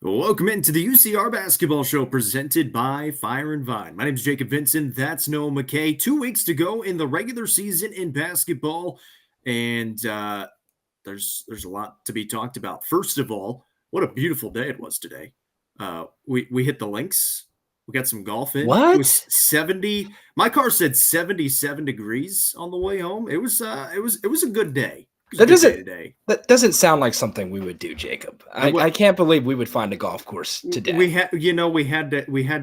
Welcome into the UCR Basketball Show presented by Fire and Vine. My name is Jacob Vincent. That's Noah McKay. 2 weeks to go in the regular season in basketball, and there's a lot to be talked about. First of all, what a beautiful day it was today. We hit the links. We got some golf in. It was What? 70. My car said 77 degrees on the way home. It was a good day. It was a That good day doesn't today. that doesn't sound like something we would do, Jacob. I can't believe we would find a golf course today. We had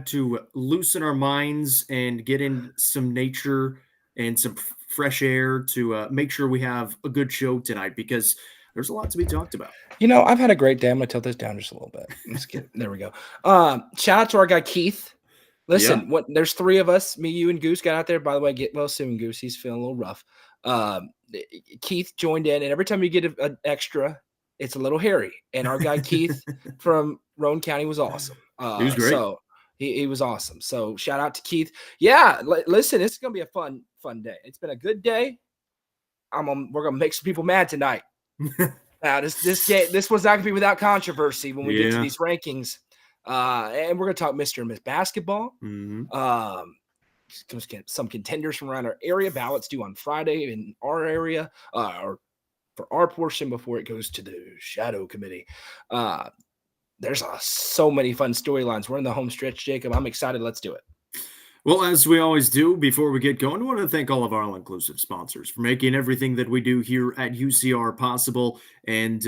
to loosen our minds and get in some nature and some fresh air to make sure we have a good show tonight because there's a lot to be talked about. I've had a great day. I'm gonna tilt this down just a little bit. Let's get there. We go. Shout out to our guy Keith. Yeah. Listen, there's three of us. Me, you, and Goose got out there. By the way, get well soon, Goose. He's feeling a little rough. Keith joined in, and every time you get an extra, it's a little hairy. And our guy Keith from Roane County was awesome. He was great. So he was awesome. So shout out to Keith. Yeah, listen, it's gonna be a fun day. It's been a good day. We're gonna make some people mad tonight. Now this was not gonna be without controversy when we get to these rankings. And we're gonna talk Mr. and Miss Basketball. Mm-hmm. Some contenders from around our area. Ballots due on Friday in our area, or for our portion before it goes to the Shadow Committee. There's so many fun storylines. We're in the home stretch, Jacob. I'm excited. Let's do it. Well, as we always do, before we get going, I want to thank all of our all-inclusive sponsors for making everything that we do here at UCR possible. And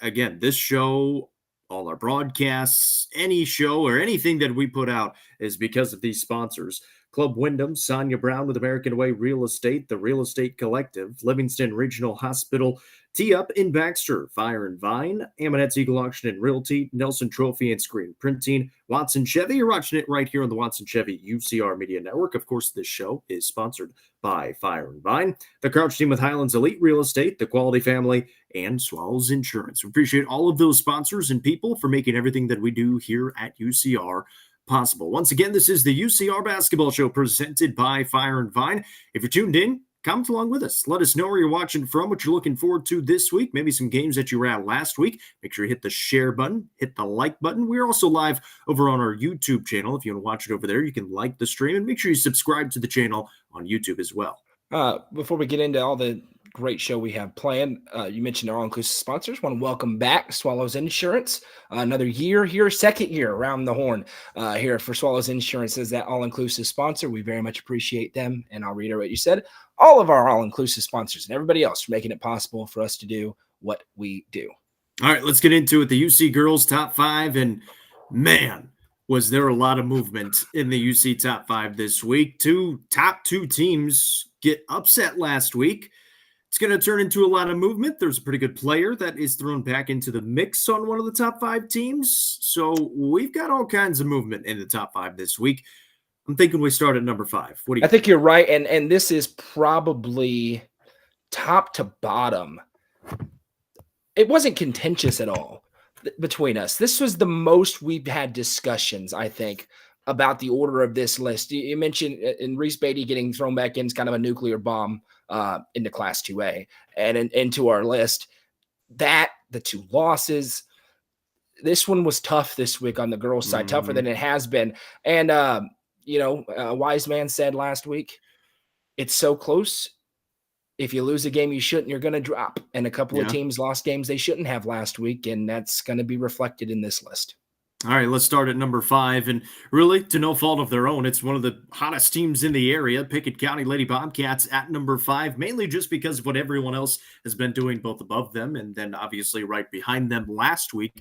again, this show, all our broadcasts, any show or anything that we put out is because of these sponsors. Club Wyndham, Sonia Brown with American Way Real Estate, The Real Estate Collective, Livingston Regional Hospital, Tee Up in Baxter, Fire and Vine, Amonette's Eagle Auction and Realty, Nelson Trophy and Screen Printing, Watson Chevy. You're watching it right here on the Watson Chevy UCR Media Network. Of course, this show is sponsored by Fire and Vine, the Crouch Team with Highlands Elite Real Estate, the Quality Family, and Swallows Insurance. We appreciate all of those sponsors and people for making everything that we do here at UCR possible. Once again, this is the UCR Basketball Show presented by Fire and Vine. If you're tuned in, comment along with us. Let us know where you're watching from, what you're looking forward to this week, maybe some games that you were at last week. Make sure you hit the share button, hit the like button. We're also live over on our YouTube channel. If you want to watch it over there, you can like the stream and make sure you subscribe to the channel on YouTube as well. Before we get into all the great show we have planned, you mentioned our all-inclusive sponsors. Want to welcome back Swallows Insurance. Another year here, second year around the horn here for Swallows Insurance as that all-inclusive sponsor. We very much appreciate them. And I'll reiterate what you said. All of our all-inclusive sponsors and everybody else for making it possible for us to do what we do. All right, let's get into it. The UC girls top five, and man, was there a lot of movement in the UC top five this week. Top two teams get upset last week. It's going to turn into a lot of movement. There's a pretty good player that is thrown back into the mix on one of the top five teams. So we've got all kinds of movement in the top five this week. I'm thinking we start at number 5. What do you think? I think you're right. And this is probably top to bottom. It wasn't contentious at all between us. This was the most we've had discussions, I think, about the order of this list. You mentioned in Reese Beatty getting thrown back in is kind of a nuclear bomb into Class 2A and into our list. The two losses. This one was tough this week on the girls' side, tougher than it has been. And, a wise man said last week, it's so close. If you lose a game you shouldn't, you're going to drop. And a couple of teams lost games they shouldn't have last week, and that's going to be reflected in this list. All right, let's start at number 5. And really, to no fault of their own, it's one of the hottest teams in the area. Pickett County Lady Bobcats at number 5, mainly just because of what everyone else has been doing both above them and then obviously right behind them last week.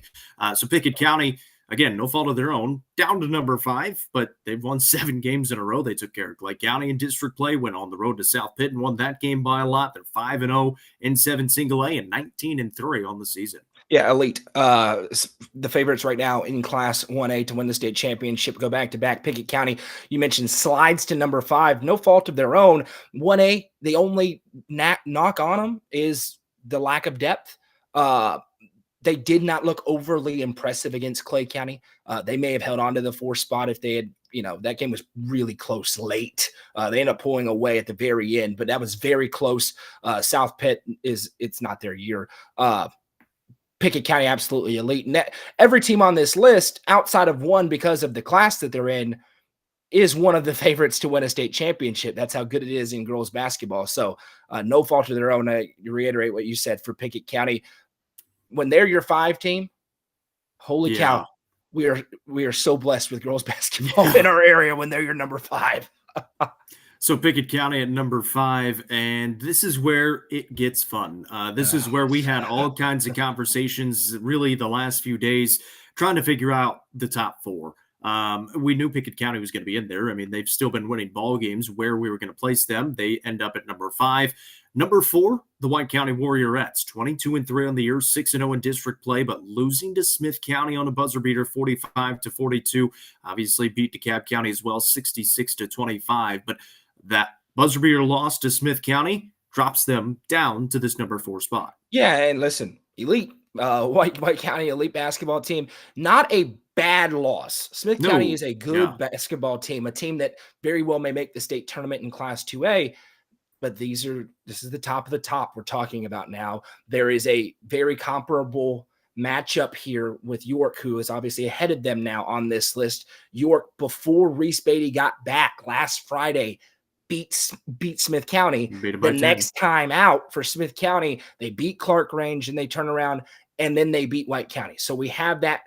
So Pickett County, again, no fault of their own, down to number 5, but they've won 7 games in a row. They took care of Clay County in district play, went on the road to South Pitt and won that game by a lot. They're 5-0 in 7 single A and 19-3 on the season. Yeah, elite. The favorites right now in Class 1A to win the state championship go back-to-back. Pickett County, you mentioned, slides to number 5. No fault of their own. 1A, the only knock on them is the lack of depth. They did not look overly impressive against Clay County. They may have held on to the 4th spot if they had, that game was really close late. They ended up pulling away at the very end, but that was very close. South Pitt it's not their year. Pickett County absolutely elite. And every team on this list, outside of one because of the class that they're in, is one of the favorites to win a state championship. That's how good it is in girls basketball. So no fault of their own. I reiterate what you said for Pickett County. When they're your 5 team, holy cow, we are so blessed with girls basketball in our area when they're your number 5. So Pickett County at number 5, and this is where it gets fun. This is where we had all kinds of conversations really the last few days trying to figure out the top 4. We knew Pickett County was going to be in there. I mean, they've still been winning ball games where we were going to place them. They end up at number 5. Number 4, the White County Warriorettes, 22-3 on the year, 6-0 in district play, but losing to Smith County on a buzzer beater, 45-42. Obviously beat DeKalb County as well, 66-25. But that buzzer beater loss to Smith County drops them down to this number 4 spot. Yeah, and listen, elite White County elite basketball team, not a bad loss. Smith County is a good basketball team, a team that very well may make the state tournament in Class 2A. But this is the top of the top we're talking about now. There is a very comparable matchup here with York, who is obviously ahead of them now on this list. York, before Reese Beatty got back last Friday, beat Smith County. The next time out for Smith County, they beat Clark Range and they turn around and then they beat White County. So we have that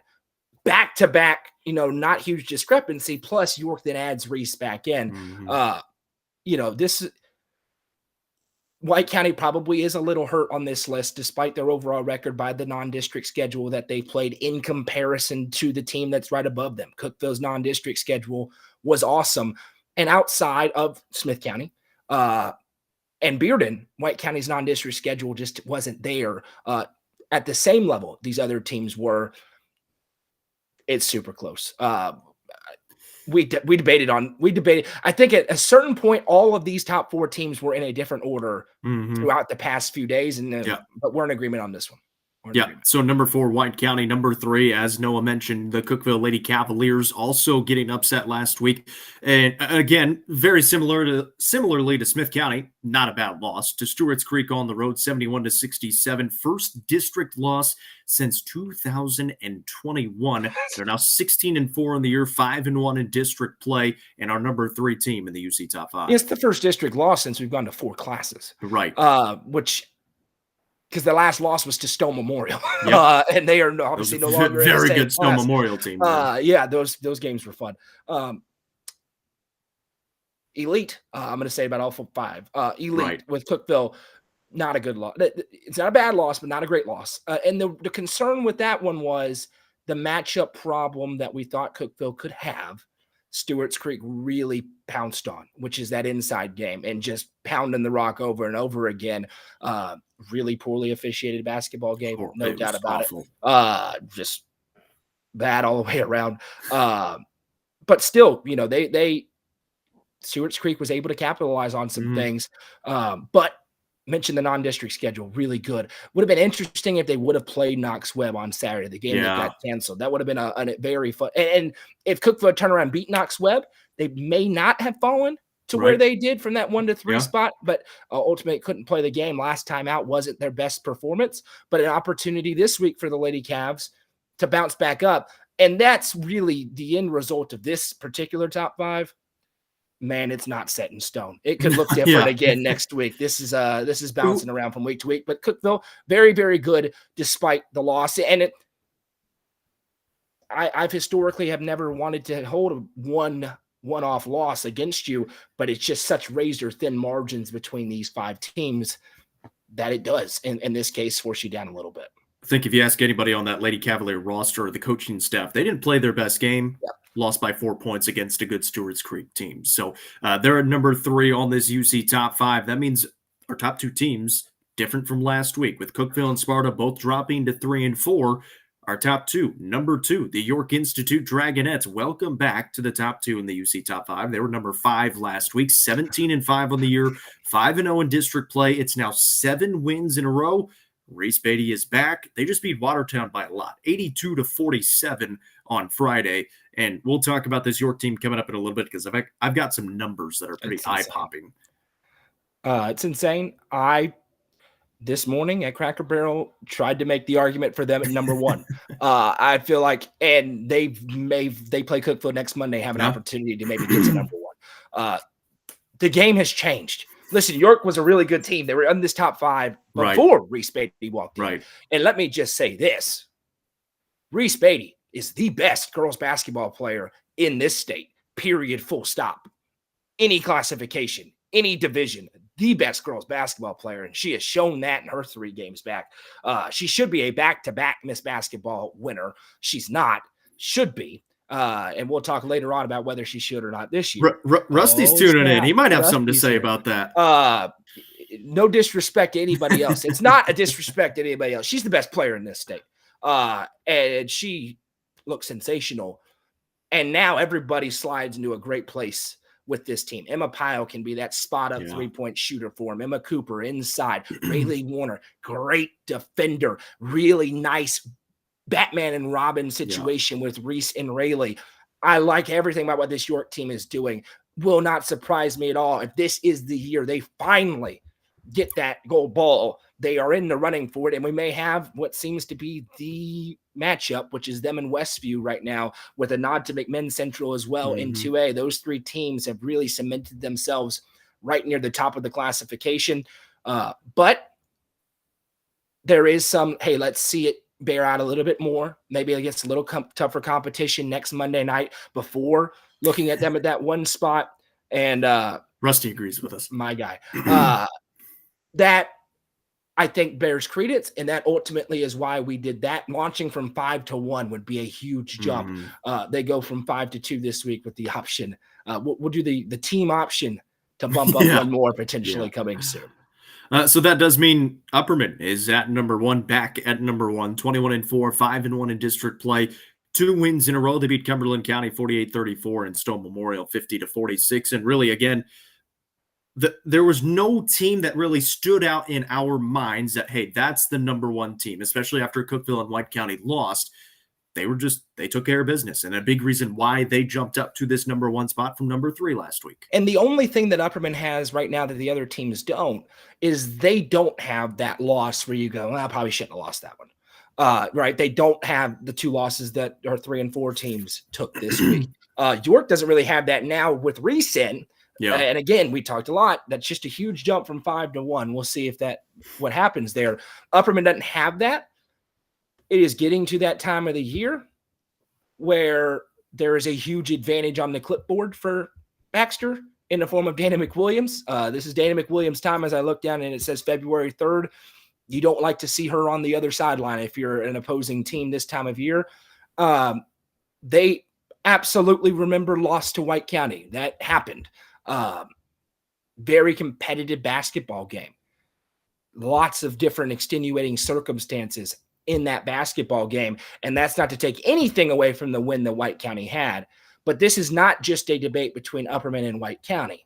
back-to-back, not huge discrepancy. Plus York then adds Reese back in. This White County probably is a little hurt on this list, despite their overall record by the non-district schedule that they played in comparison to the team that's right above them. Cookville's non-district schedule was awesome. And outside of Smith County and Bearden, White County's non-district schedule just wasn't there at the same level these other teams were. It's super close. We debated. I think at a certain point, all of these top 4 teams were in a different order throughout the past few days, but we're in agreement on this one. So number 4, White County. Number 3, as Noah mentioned, the Cookeville Lady Cavaliers also getting upset last week. And again, very similarly to Smith County, not a bad loss to Stewart's Creek on the road, 71-67. First district loss since 2021. They're now 16-4 in the year, 5-1 in district play, and our number 3 team in the UC Top 5. It's the first district loss since we've gone to 4 classes. Right. Because the last loss was to Stone Memorial, and they are obviously no longer very good Stone Memorial team. Those games were fun. Elite, I'm going to say about all 5. Elite with Cookeville, not a good loss. It's not a bad loss, but not a great loss. And the concern with that one was the matchup problem that we thought Cookeville could have. Stewart's Creek really pounced on, which is that inside game and just pounding the rock over and over again. Really poorly officiated basketball game, no doubt about it. Just bad all the way around. But still, Stewart's Creek was able to capitalize on some things. But mentioned the non-district schedule, really good. Would have been interesting if they would have played Knox Webb on Saturday, the game that got canceled. That would have been a very fun. And if Cookeville turned around and beat Knox Webb, they may not have fallen to where they did from that 1-3 spot, but ultimately couldn't play the game. Last time out wasn't their best performance, but an opportunity this week for the Lady Cavs to bounce back up. And that's really the end result of this particular top 5. Man, it's not set in stone. It could look different again next week. This is bouncing around from week to week, but Cookeville, very, very good despite the loss. And I've historically have never wanted to hold a one-off loss against you, but it's just such razor thin margins between these 5 teams that it does, in this case, force you down a little bit. I think if you ask anybody on that Lady Cavalier roster or the coaching staff, they didn't play their best game. Lost by 4 points against a good Stewart's Creek team. So they're at number 3 on this UC top 5. That means our top 2 teams, different from last week, with Cookeville and Sparta both dropping to 3 and 4. Our top 2, number 2, the York Institute Dragonettes, welcome back to the top 2 in the UC top 5. They were number 5 last week, 17-5 on the year, 5-0 in district play. It's now 7 wins in a row. Reese Beatty is back. They just beat Watertown by a lot, 82-47 on Friday. And we'll talk about this York team coming up in a little bit because I've got some numbers that are pretty eye-popping. It's insane. this morning at Cracker Barrel tried to make the argument for them at number one. I feel like, and they play Cookville next Monday, have an opportunity to maybe get to number one. The game has changed. Listen, York was a really good team. They were in this top 5 before Reese Beatty walked in. And let me just say this. Reese Beatty is the best girls basketball player in this state, period, full stop. Any classification, any division, the best girls basketball player, and she has shown that in her 3 games back. She should be a back-to-back Miss Basketball winner. She's not, should be. And we'll talk later on about whether she should or not this year. Rusty's tuning in. He might have something to say about that. No disrespect to anybody else. It's not a disrespect to anybody else. She's the best player in this state. And she looks sensational. And now everybody slides into a great place with this team. Emma Pyle can be that spot-up 3-point shooter for him. Emma Cooper inside. Rayleigh Warner, great defender. Really nice Batman and Robin situation with Reese and Rayleigh. I like everything about what this York team is doing. Will not surprise me at all if this is the year they finally get that gold ball. They are in the running for it, and we may have what seems to be the matchup, which is them and Westview right now, with a nod to McMinn Central as well in 2A. Those 3 teams have really cemented themselves right near the top of the classification. But there is some, hey, let's see it bear out a little bit more. Maybe against a little tougher competition next Monday night before looking at them at that one spot. And Rusty agrees with us. My guy. That I think bears credence, and that ultimately is why we did that. Launching from 5 to 1 would be a huge jump. They go from 5 to 2 this week with the option. We'll do the team option to bump up one more potentially coming soon. So that does mean Upperman is at number 1, back at number 1, 21-4, 5-1 in district play. 2 wins in a row. They beat Cumberland County 48-34 and Stone Memorial 50-46. And really, again, there was no team that really stood out in our minds that, hey, that's the number 1 team, especially after Cookeville and White County lost. They took care of business, and a big reason why they jumped up to this number 1 spot from number 3 last week. And the only thing that Upperman has right now that the other teams don't is they don't have that loss where you go, well, I probably shouldn't have lost that one. Right? They don't have the 2 losses that our 3 and 4 teams took this week. York doesn't really have that now with Recent. And again, we talked a lot. That's just a huge jump from 5 to 1. We'll see if what happens there. Upperman doesn't have that. It is getting to that time of the year where there is a huge advantage on the clipboard for Baxter in the form of Dana McWilliams. This is Dana McWilliams' time as I look down and it says February 3rd. You don't like to see her on the other sideline if you're an opposing team this time of year. They absolutely remember loss to White County. That happened. Very competitive basketball game. Lots of different extenuating circumstances in that basketball game. And that's not to take anything away from the win that White County had. But this is not just a debate between Upperman and White County.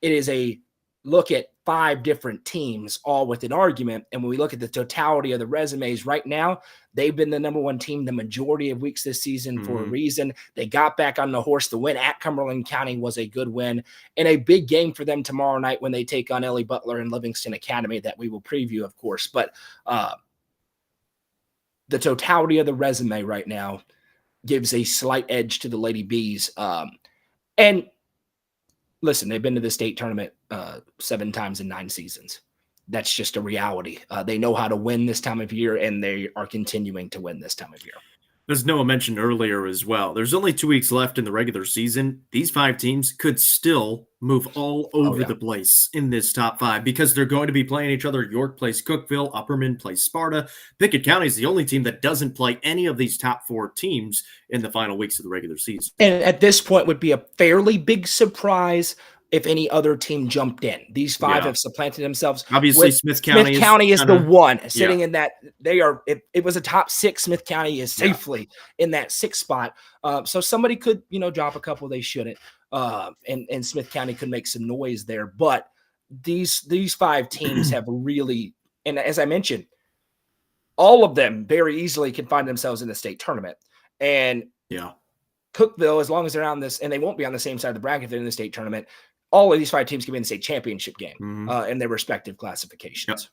It is a look at 5 different teams all with an argument. And when we look at the totality of the resumes right now, they've been the number 1 team the majority of weeks this season for a reason. They got back on the horse. The win at Cumberland County was a good win and a big game for them tomorrow night when they take on Ellie Butler and Livingston Academy that we will preview, of course. But the totality of the resume right now gives a slight edge to the Lady Bees. And listen, they've been to the state tournament 7 times in 9 seasons. That's just a reality. They know how to win this time of year, and they are continuing to win this time of year. As Noah mentioned earlier as well, there's only 2 weeks left in the regular season. These 5 teams could still move all over the place in this top 5 because they're going to be playing each other. York plays Cookeville, Upperman plays Sparta. Pickett County is the only team that doesn't play any of these top 4 teams in the final weeks of the regular season. And at this point would be a fairly big surprise if any other team jumped in. These 5 have supplanted themselves. Obviously, Smith County is the one sitting in that. They are. It was a top 6. Smith County is safely in that 6th spot. So somebody could, drop a couple they shouldn't, and Smith County could make some noise there. But these 5 teams have really, and as I mentioned, all of them very easily can find themselves in the state tournament. And Cookeville, as long as they're on this, and they won't be on the same side of the bracket if they're in the state tournament, all of these 5 teams can be in the state championship game in their respective classifications.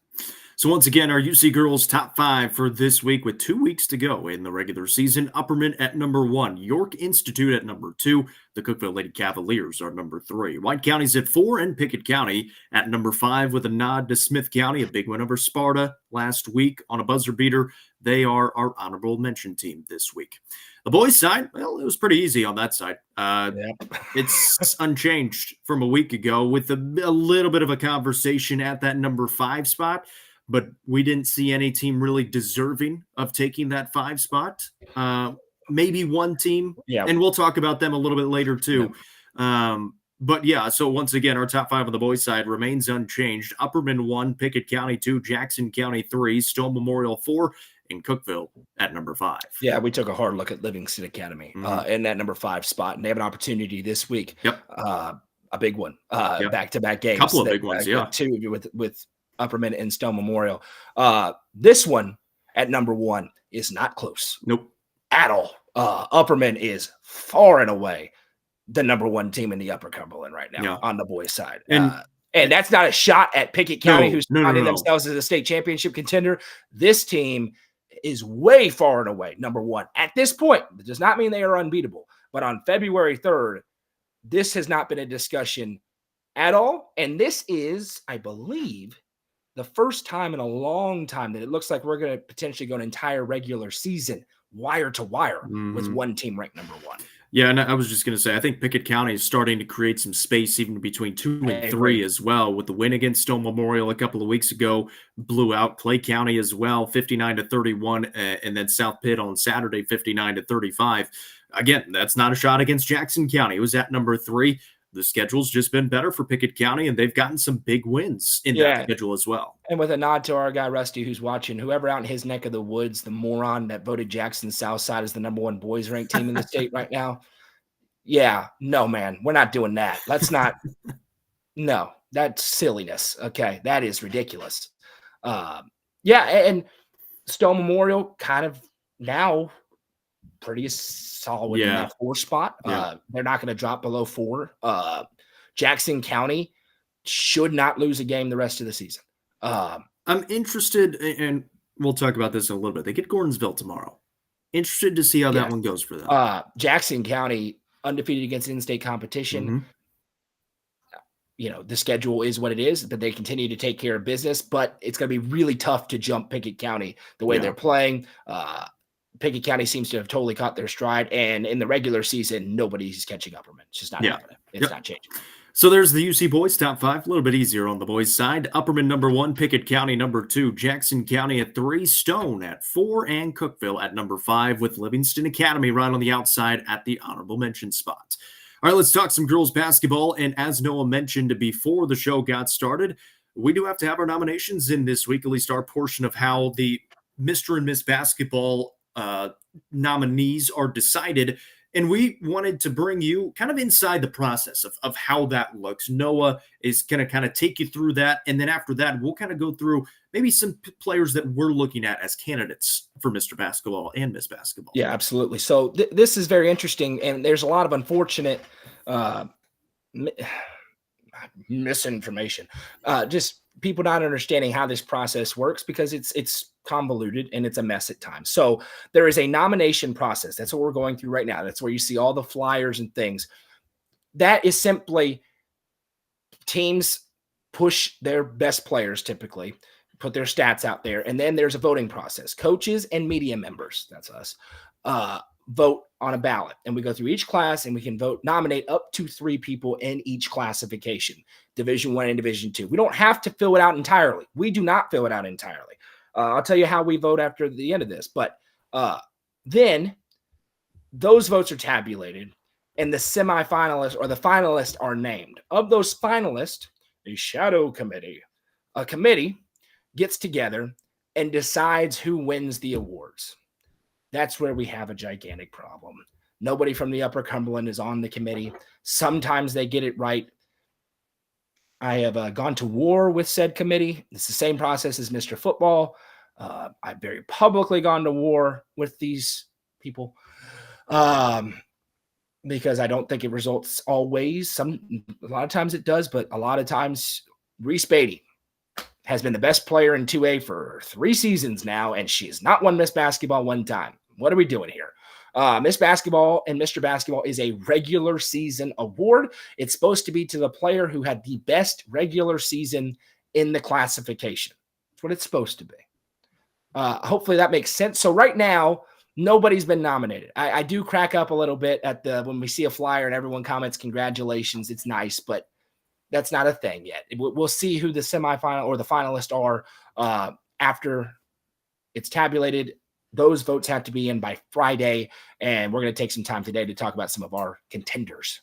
So once again, our UC girls top 5 for this week with 2 weeks to go in the regular season. Upperman at number 1, York Institute at number 2, the Cookeville Lady Cavaliers are number 3. White County's at 4, and Pickett County at number 5 with a nod to Smith County, a big win over Sparta last week on a buzzer beater. They are our honorable mention team this week. The boys' side, well, it was pretty easy on that side. It's unchanged from a week ago with a little bit of a conversation at that number 5 spot, but we didn't see any team really deserving of taking that 5 spot. Maybe one team, and we'll talk about them a little bit later too. But yeah, so once again, our top 5 on the boys' side remains unchanged. Upperman 1, Pickett County 2, Jackson County 3, Stone Memorial 4, and Cookeville at number 5. Yeah, we took a hard look at Livingston Academy in that number 5 spot, and they have an opportunity this week. A big one, back-to-back games. Couple of big ones, two with Upperman and Stone Memorial. This one at number 1 is not close. Nope. At all. Upperman is far and away the number 1 team in the Upper Cumberland right now on the boys' side. And that's not a shot at Pickett County, who's finding themselves as a state championship contender. This team is way far and away number 1. At this point, it does not mean they are unbeatable. But on February 3rd, this has not been a discussion at all. And this is, I believe, the first time in a long time that it looks like we're going to potentially go an entire regular season wire to wire with one team ranked number 1. Yeah, and I was just going to say, I think Pickett County is starting to create some space even between 2 and 3 as well. With the win against Stone Memorial a couple of weeks ago, blew out Clay County as well, 59-31, and then South Pitt on Saturday, 59-35. Again, that's not a shot against Jackson County. It was at number 3. The schedule's just been better for Pickett County, and they've gotten some big wins in that schedule as well. And with a nod to our guy, Rusty, who's watching, whoever out in his neck of the woods, the moron that voted Jackson Southside as the number 1 boys ranked team in the state right now. Yeah, no, man, we're not doing that. Let's not. No, that's silliness. Okay, that is ridiculous. And Stone Memorial kind of now pretty solid in that 4 spot. They're not going to drop below 4. Jackson County should not lose a game the rest of the season. I'm interested, and we'll talk about this in a little bit. They get Gordonsville tomorrow. Interested to see how that one goes for them. Jackson County undefeated against in-state competition. The schedule is what it is, but they continue to take care of business. But it's going to be really tough to jump Pickett County the way they're playing. Pickett County seems to have totally caught their stride, and in the regular season, nobody's catching Upperman. It's just not happening. It's not changing. So there's the UC boys top 5, a little bit easier on the boys side. Upperman number 1, Pickett County number 2, Jackson County at 3, Stone at 4, and Cookeville at number 5, with Livingston Academy right on the outside at the honorable mention spot. All right, let's talk some girls basketball. And as Noah mentioned before the show got started, we do have to have our nominations in this week, at least our portion of how the Mr. and Miss Basketball nominees are decided. And we wanted to bring you kind of inside the process of how that looks. Noah is going to kind of take you through that. And then after that, we'll kind of go through maybe some players that we're looking at as candidates for Mr. Basketball and Miss Basketball. Yeah, absolutely. So this is very interesting. And there's a lot of unfortunate misinformation. Just people not understanding how this process works because it's convoluted and it's a mess at times. So there is a nomination process. That's what we're going through right now. That's where you see all the flyers and things. That is simply teams push their best players, typically put their stats out there. And then there's a voting process. Coaches and media members, that's us, vote on a ballot. And we go through each class and we can nominate up to 3 people in each classification, Division I and Division II. We don't have to fill it out entirely. We do not fill it out entirely. I'll tell you how we vote after the end of this. But then those votes are tabulated and the semifinalists or the finalists are named. Of those finalists, a shadow committee, a committee gets together and decides who wins the awards. That's where we have a gigantic problem. Nobody from the Upper Cumberland is on the committee. Sometimes they get it right. I have gone to war with said committee. It's the same process as Mr. Football. I've very publicly gone to war with these people because I don't think it results always. A lot of times it does, but a lot of times Reese Beatty, has been the best player in 2A for 3 seasons now, and she has not won Miss Basketball one time. What are we doing here? Miss Basketball and Mr. Basketball is a regular season award. It's supposed to be to the player who had the best regular season in the classification. That's what it's supposed to be. Hopefully that makes sense. So right now, nobody's been nominated. I do crack up a little bit at when we see a flyer and everyone comments, congratulations. It's nice, but that's not a thing yet. We'll see who the semifinal or the finalists are after it's tabulated. Those votes have to be in by Friday, and we're going to take some time today to talk about some of our contenders.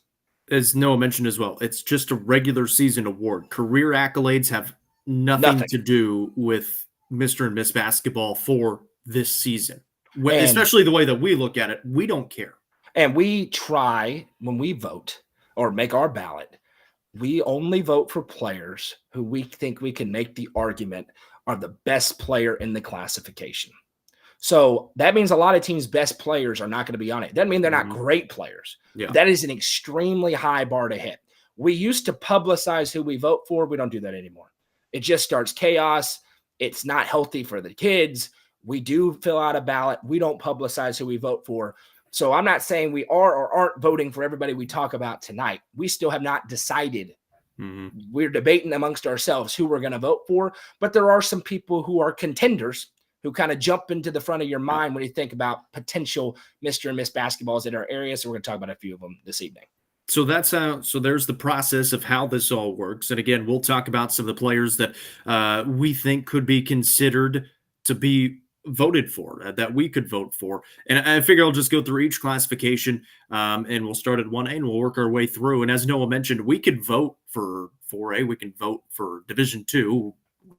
As Noah mentioned as well, it's just a regular season award. Career accolades have nothing to do with Mr. and Miss Basketball for this season. Especially the way that we look at it, we don't care. And we try, when we vote or make our ballot, we only vote for players who we think we can make the argument are the best player in the classification. So that means a lot of teams' best players are not going to be on it. Doesn't mean they're not great players. Yeah. That is an extremely high bar to hit. We used to publicize who we vote for. We don't do that anymore. It just starts chaos. It's not healthy for the kids. We do fill out a ballot. We don't publicize who we vote for. So I'm not saying we are or aren't voting for everybody we talk about tonight. We still have not decided. We're debating amongst ourselves who we're going to vote for. But there are some people who are contenders who kind of jump into the front of your mind when you think about potential Mr. and Miss Basketballs in our area. So we're going to talk about a few of them this evening. So that's so there's the process of how this all works. And again, we'll talk about some of the players that we think could be considered to be voted for, that we could vote for. And I figure I'll just go through each classification and we'll start at 1A and we'll work our way through. And as Noah mentioned, we could vote for 4A. We can vote for Division 2.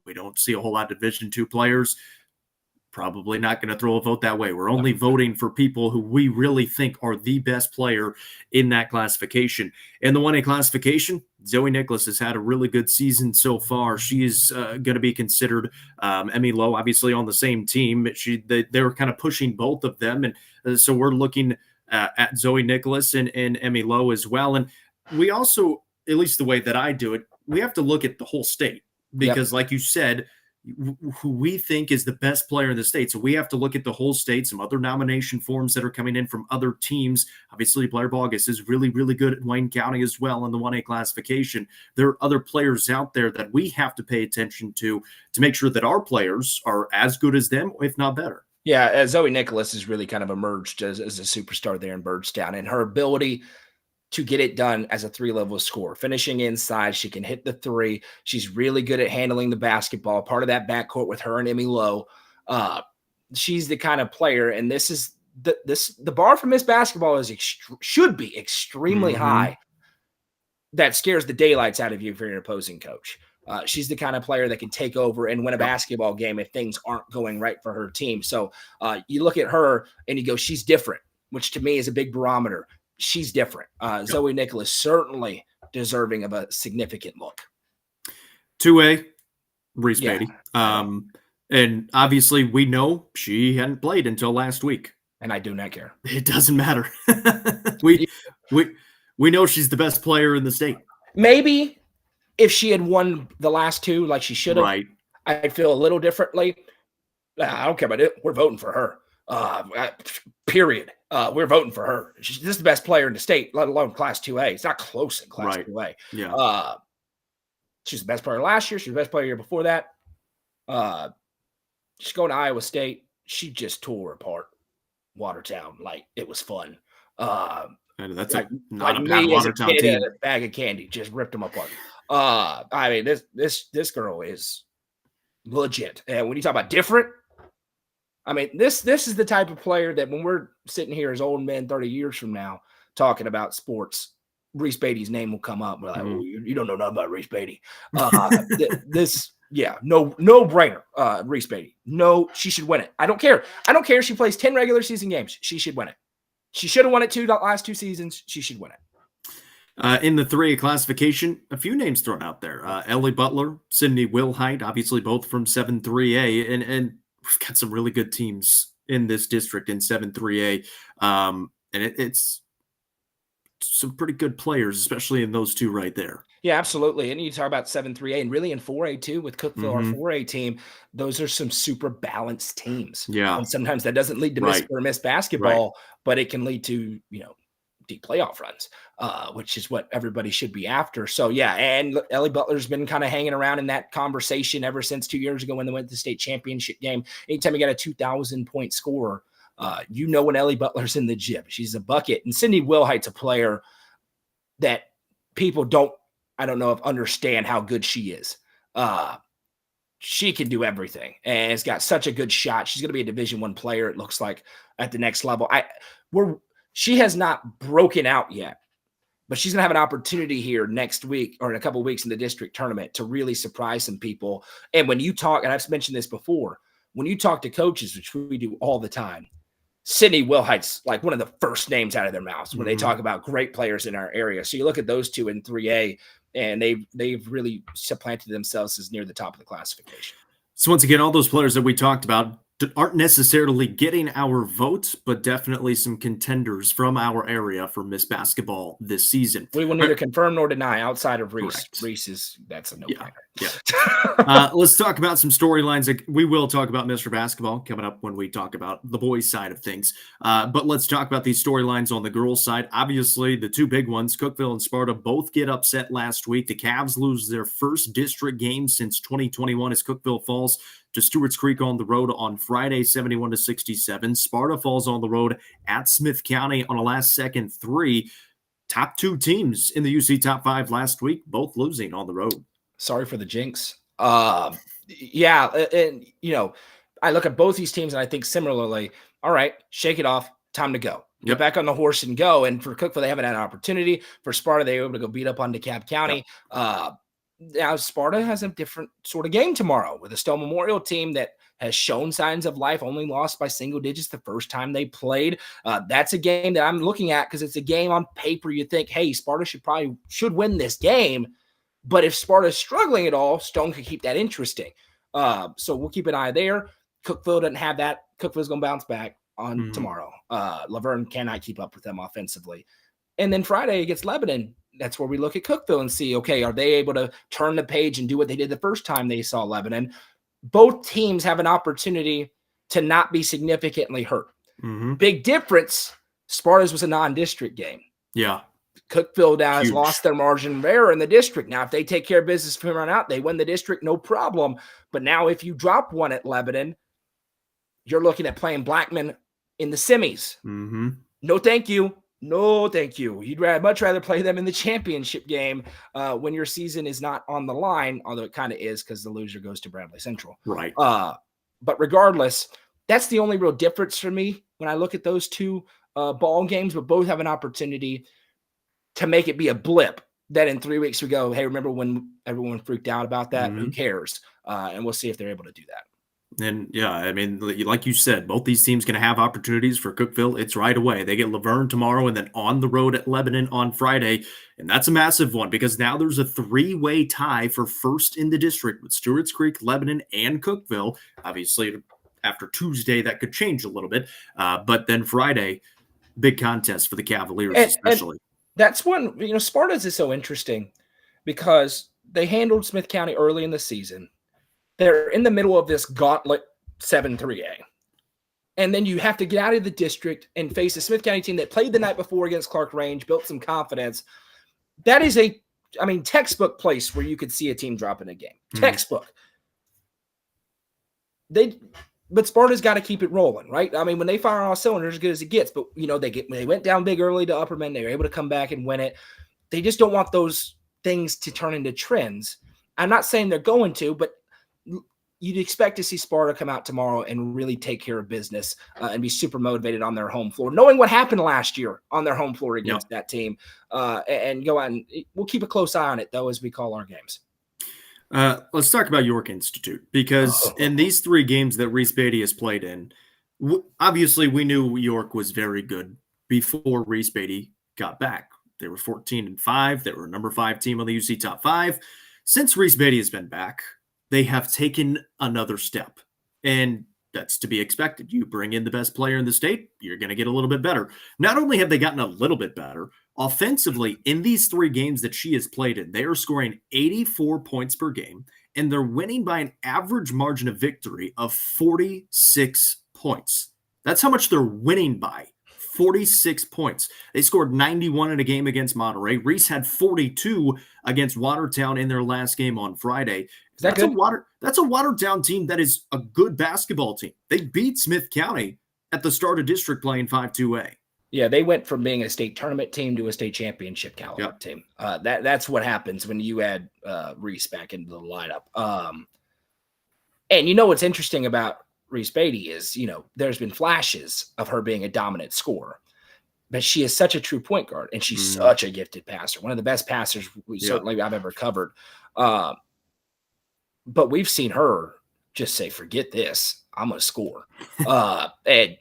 We don't see a whole lot of Division 2 players. Probably not going to throw a vote that way. We're only voting for people who we really think are the best player in that classification. In the 1A classification, Zoe Nicholas has had a really good season so far. She is going to be considered. Emmy Lowe, obviously on the same team. They were kind of pushing both of them. And so we're looking at Zoe Nicholas and Emmy Lowe as well. And we also, at least the way that I do it, we have to look at the whole state because like you said, who we think is the best player in the state. So we have to look at the whole state, some other nomination forms that are coming in from other teams. Obviously, Blair Bogus is really, really good at Wayne County as well in the 1A classification. There are other players out there that we have to pay attention to make sure that our players are as good as them, if not better. Yeah, Zoe Nicholas has really kind of emerged as a superstar there in Byrdstown, and her ability to get it done as a 3-level scorer, finishing inside. She can hit the 3. She's really good at handling the basketball, part of that backcourt with her and Emmy Lowe. She's the kind of player, and this is the bar for Miss Basketball should be extremely high. That scares the daylights out of you for your opposing coach. She's the kind of player that can take over and win a basketball game if things aren't going right for her team. So you look at her and you go, she's different, which to me is a big barometer. She's different. Zoe Nicholas certainly deserving of a significant look. 2A, Reese Beatty. And obviously we know she hadn't played until last week. And I do not care. It doesn't matter. we know she's the best player in the state. Maybe if she had won the last 2 like she should have, right, I'd feel a little differently. I don't care about it. We're voting for her. Period. We're voting for her. She's the best player in the state, let alone Class 2A. It's not close in Class 2A. Yeah. She's the best player last year. She's the best player the year before that. She's going to Iowa State. She just tore apart Watertown. Like, it was fun. That's not a bad Watertown team. A bag of candy, just ripped them apart. I mean, this girl is legit. And when you talk about different, I mean, this is the type of player that when we're sitting here as old men 30 years from now talking about sports, Reese Beatty's name will come up. We're like, oh, you don't know nothing about Reese Beatty. No brainer. Reese Beatty. No, she should win it. I don't care. I don't care if she plays 10 regular season games. She should win it. She should have won it the last 2 seasons. She should win it. In the 3A classification, a few names thrown out there. Ellie Butler, Sydney Wilhite, obviously both from 7-3A, and we've got some really good teams in this district in 7-3A. And it's some pretty good players, especially in those 2 right there. Yeah, absolutely. And you talk about 7-3A and really in 4A too with Cookville, our Hmm. 4A team, those are some super balanced teams. Yeah. And sometimes that doesn't lead to miss Right. or miss Right. basketball, but it can lead to, deep playoff runs, which is what everybody should be after. So yeah, and Ellie Butler's been kind of hanging around in that conversation ever since 2 years ago when they went to the state championship game. Anytime you got a 2,000-point scorer, when Ellie Butler's in the gym, she's a bucket. And Cindy Wilhite's a player that people I don't know if understand how good she is. Uh, she can do everything and has got such a good shot. She's going to be a Division I player. It looks like at the next level. She has not broken out yet, but she's going to have an opportunity here next week or in a couple of weeks in the district tournament to really surprise some people. And when you talk, and I've mentioned this before, when you talk to coaches, which we do all the time, Sydney Wilhite's like one of the first names out of their mouths when they Hmm. talk about great players in our area. So you look at those two in 3A, and they've really supplanted themselves as near the top of the classification. So once again, all those players that we talked about aren't necessarily getting our votes, but definitely some contenders from our area for Miss Basketball this season. We will neither confirm nor deny outside of Reese. Correct. That's a Yeah. no-brainer. Yeah. Let's talk about some storylines. We will talk about Mr. Basketball coming up when we talk about the boys' side of things. But let's talk about these storylines on the girls' side. Obviously, the two big ones, Cookeville and Sparta, both get upset last week. The Cavs lose their first district game since 2021 as Cookeville falls to Stewart's Creek on the road on Friday, 71-67. Sparta falls on the road at Smith County on a last-second 3. Top two teams in the UC top 5 last week, both losing on the road. Sorry for the jinx. Yeah, and I look at both these teams and I think similarly. All right, shake it off. Time to go. Get Yep. back on the horse and go. And for Cookville, they haven't had an opportunity. For Sparta, they were able to go beat up on DeKalb County. Yep. Now Sparta has a different sort of game tomorrow with a Stowe Memorial team that has shown signs of life, only lost by single digits the first time they played. That's a game that I'm looking at because it's a game on paper. You think, hey, Sparta should win this game. But if Sparta's struggling at all, Stone could keep that interesting. So we'll keep an eye there. Cookeville doesn't have that. Cookeville's going to bounce back on tomorrow. Laverne cannot keep up with them offensively. And then Friday against Lebanon, that's where we look at Cookeville and see, okay, are they able to turn the page and do what they did the first time they saw Lebanon? Both teams have an opportunity to not be significantly hurt. Mm-hmm. Big difference, Sparta's was a non-district game. Yeah. Cookeville now has lost their margin there in the district. Now, if they take care of business from here on out, they win the district, no problem. But now if you drop one at Lebanon, you're looking at playing Blackman in the semis. Mm-hmm. No, thank you. No, thank you. You'd much rather play them in the championship game when your season is not on the line, although it kind of is because the loser goes to Bradley Central. Right. But regardless, that's the only real difference for me when I look at those two ball games, but both have an opportunity to make it be a blip that in 3 weeks we go, hey, remember when everyone freaked out about that? Who cares? And we'll see if they're able to do that. And yeah, I mean, like you said, both these teams going to have opportunities for Cookeville. It's right away. They get Laverne tomorrow and then on the road at Lebanon on Friday. And that's a massive one because now there's a 3-way tie for first in the district with Stewart's Creek, Lebanon, and Cookeville. Obviously, after Tuesday, that could change a little bit. But then Friday, big contest for the Cavaliers, especially. And that's when, Sparta's is so interesting because they handled Smith County early in the season. They're in the middle of this gauntlet 7-3A. And then you have to get out of the district and face a Smith County team that played the night before against Clark Range, built some confidence. That is textbook place where you could see a team dropping a game. Textbook. But Sparta's got to keep it rolling, right? I mean, when they fire on all cylinders, as good as it gets, but they went down big early to Upperman. They were able to come back and win it. They just don't want those things to turn into trends. I'm not saying they're going to, but you'd expect to see Sparta come out tomorrow and really take care of business and be super motivated on their home floor, knowing what happened last year on their home floor against that team, and go out and we'll keep a close eye on it though as we call our games. Let's talk about York Institute because in these 3 games that Reese Beatty has played in, obviously we knew York was very good before Reese Beatty got back. They were 14-5. They were a number 5 team on the UC top 5. Since Reese Beatty has been back, they have taken another step, and that's to be expected. You bring in the best player in the state, you're going to get a little bit better. Not only have they gotten a little bit better, Offensively, in these 3 games that she has played in, they are scoring 84 points per game, and they're winning by an average margin of victory of 46 points. That's how much they're winning by. 46 points. They scored 91 in a game against Monterey. Reese had 42 against Watertown in their last game on Friday. Is that good? That's a Watertown team that is a good basketball team. They beat Smith County at the start of district play in 5-2A. Yeah, they went from being a state tournament team to a state championship caliber team. That's what happens when you add Reese back into the lineup. And you know what's interesting about Reese Beatty is, there's been flashes of her being a dominant scorer, but she is such a true point guard, and she's such a gifted passer, one of the best passers certainly I've ever covered. But we've seen her just say, forget this, I'm going to score. And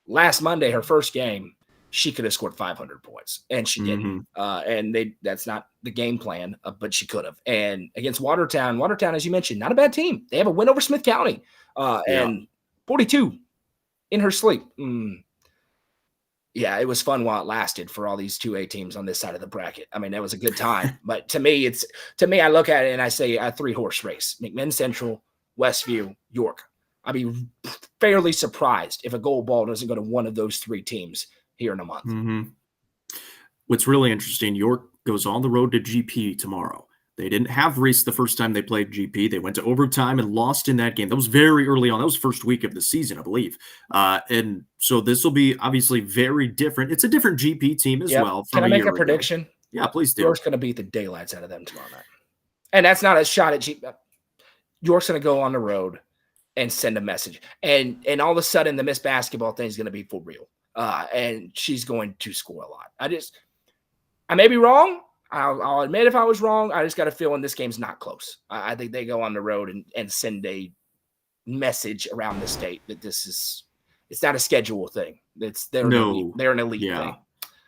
last Monday, her first game, she could have scored 500 points, and she didn't. And that's not the game plan, but she could have. And against Watertown, as you mentioned, not a bad team. They have a win over Smith County. And 42 in her sleep. Yeah, it was fun while it lasted for all these 2A teams on this side of the bracket. I mean, that was a good time. But to me, I look at it and I say a 3-horse race: McMinn Central, Westview, York. I'd be fairly surprised if a gold ball doesn't go to one of those 3 teams here in a month. What's really interesting, York goes on the road to GP tomorrow. They didn't have Reese the first time they played GP. They went to overtime and lost in that game. That was very early on. That was first week of the season, I believe. And so this will be obviously very different. It's a different GP team as well. Can I make a prediction? Yeah, please do. York's going to beat the daylights out of them tomorrow night. And that's not a shot at GP. York's going to go on the road and send a message. And all of a sudden, the Miss Basketball thing is going to be for real. And she's going to score a lot. I may be wrong. I'll admit if I was wrong. I just got a feeling this game's not close. I think they go on the road and send a message around the state that it's not a schedule thing. They're an elite thing.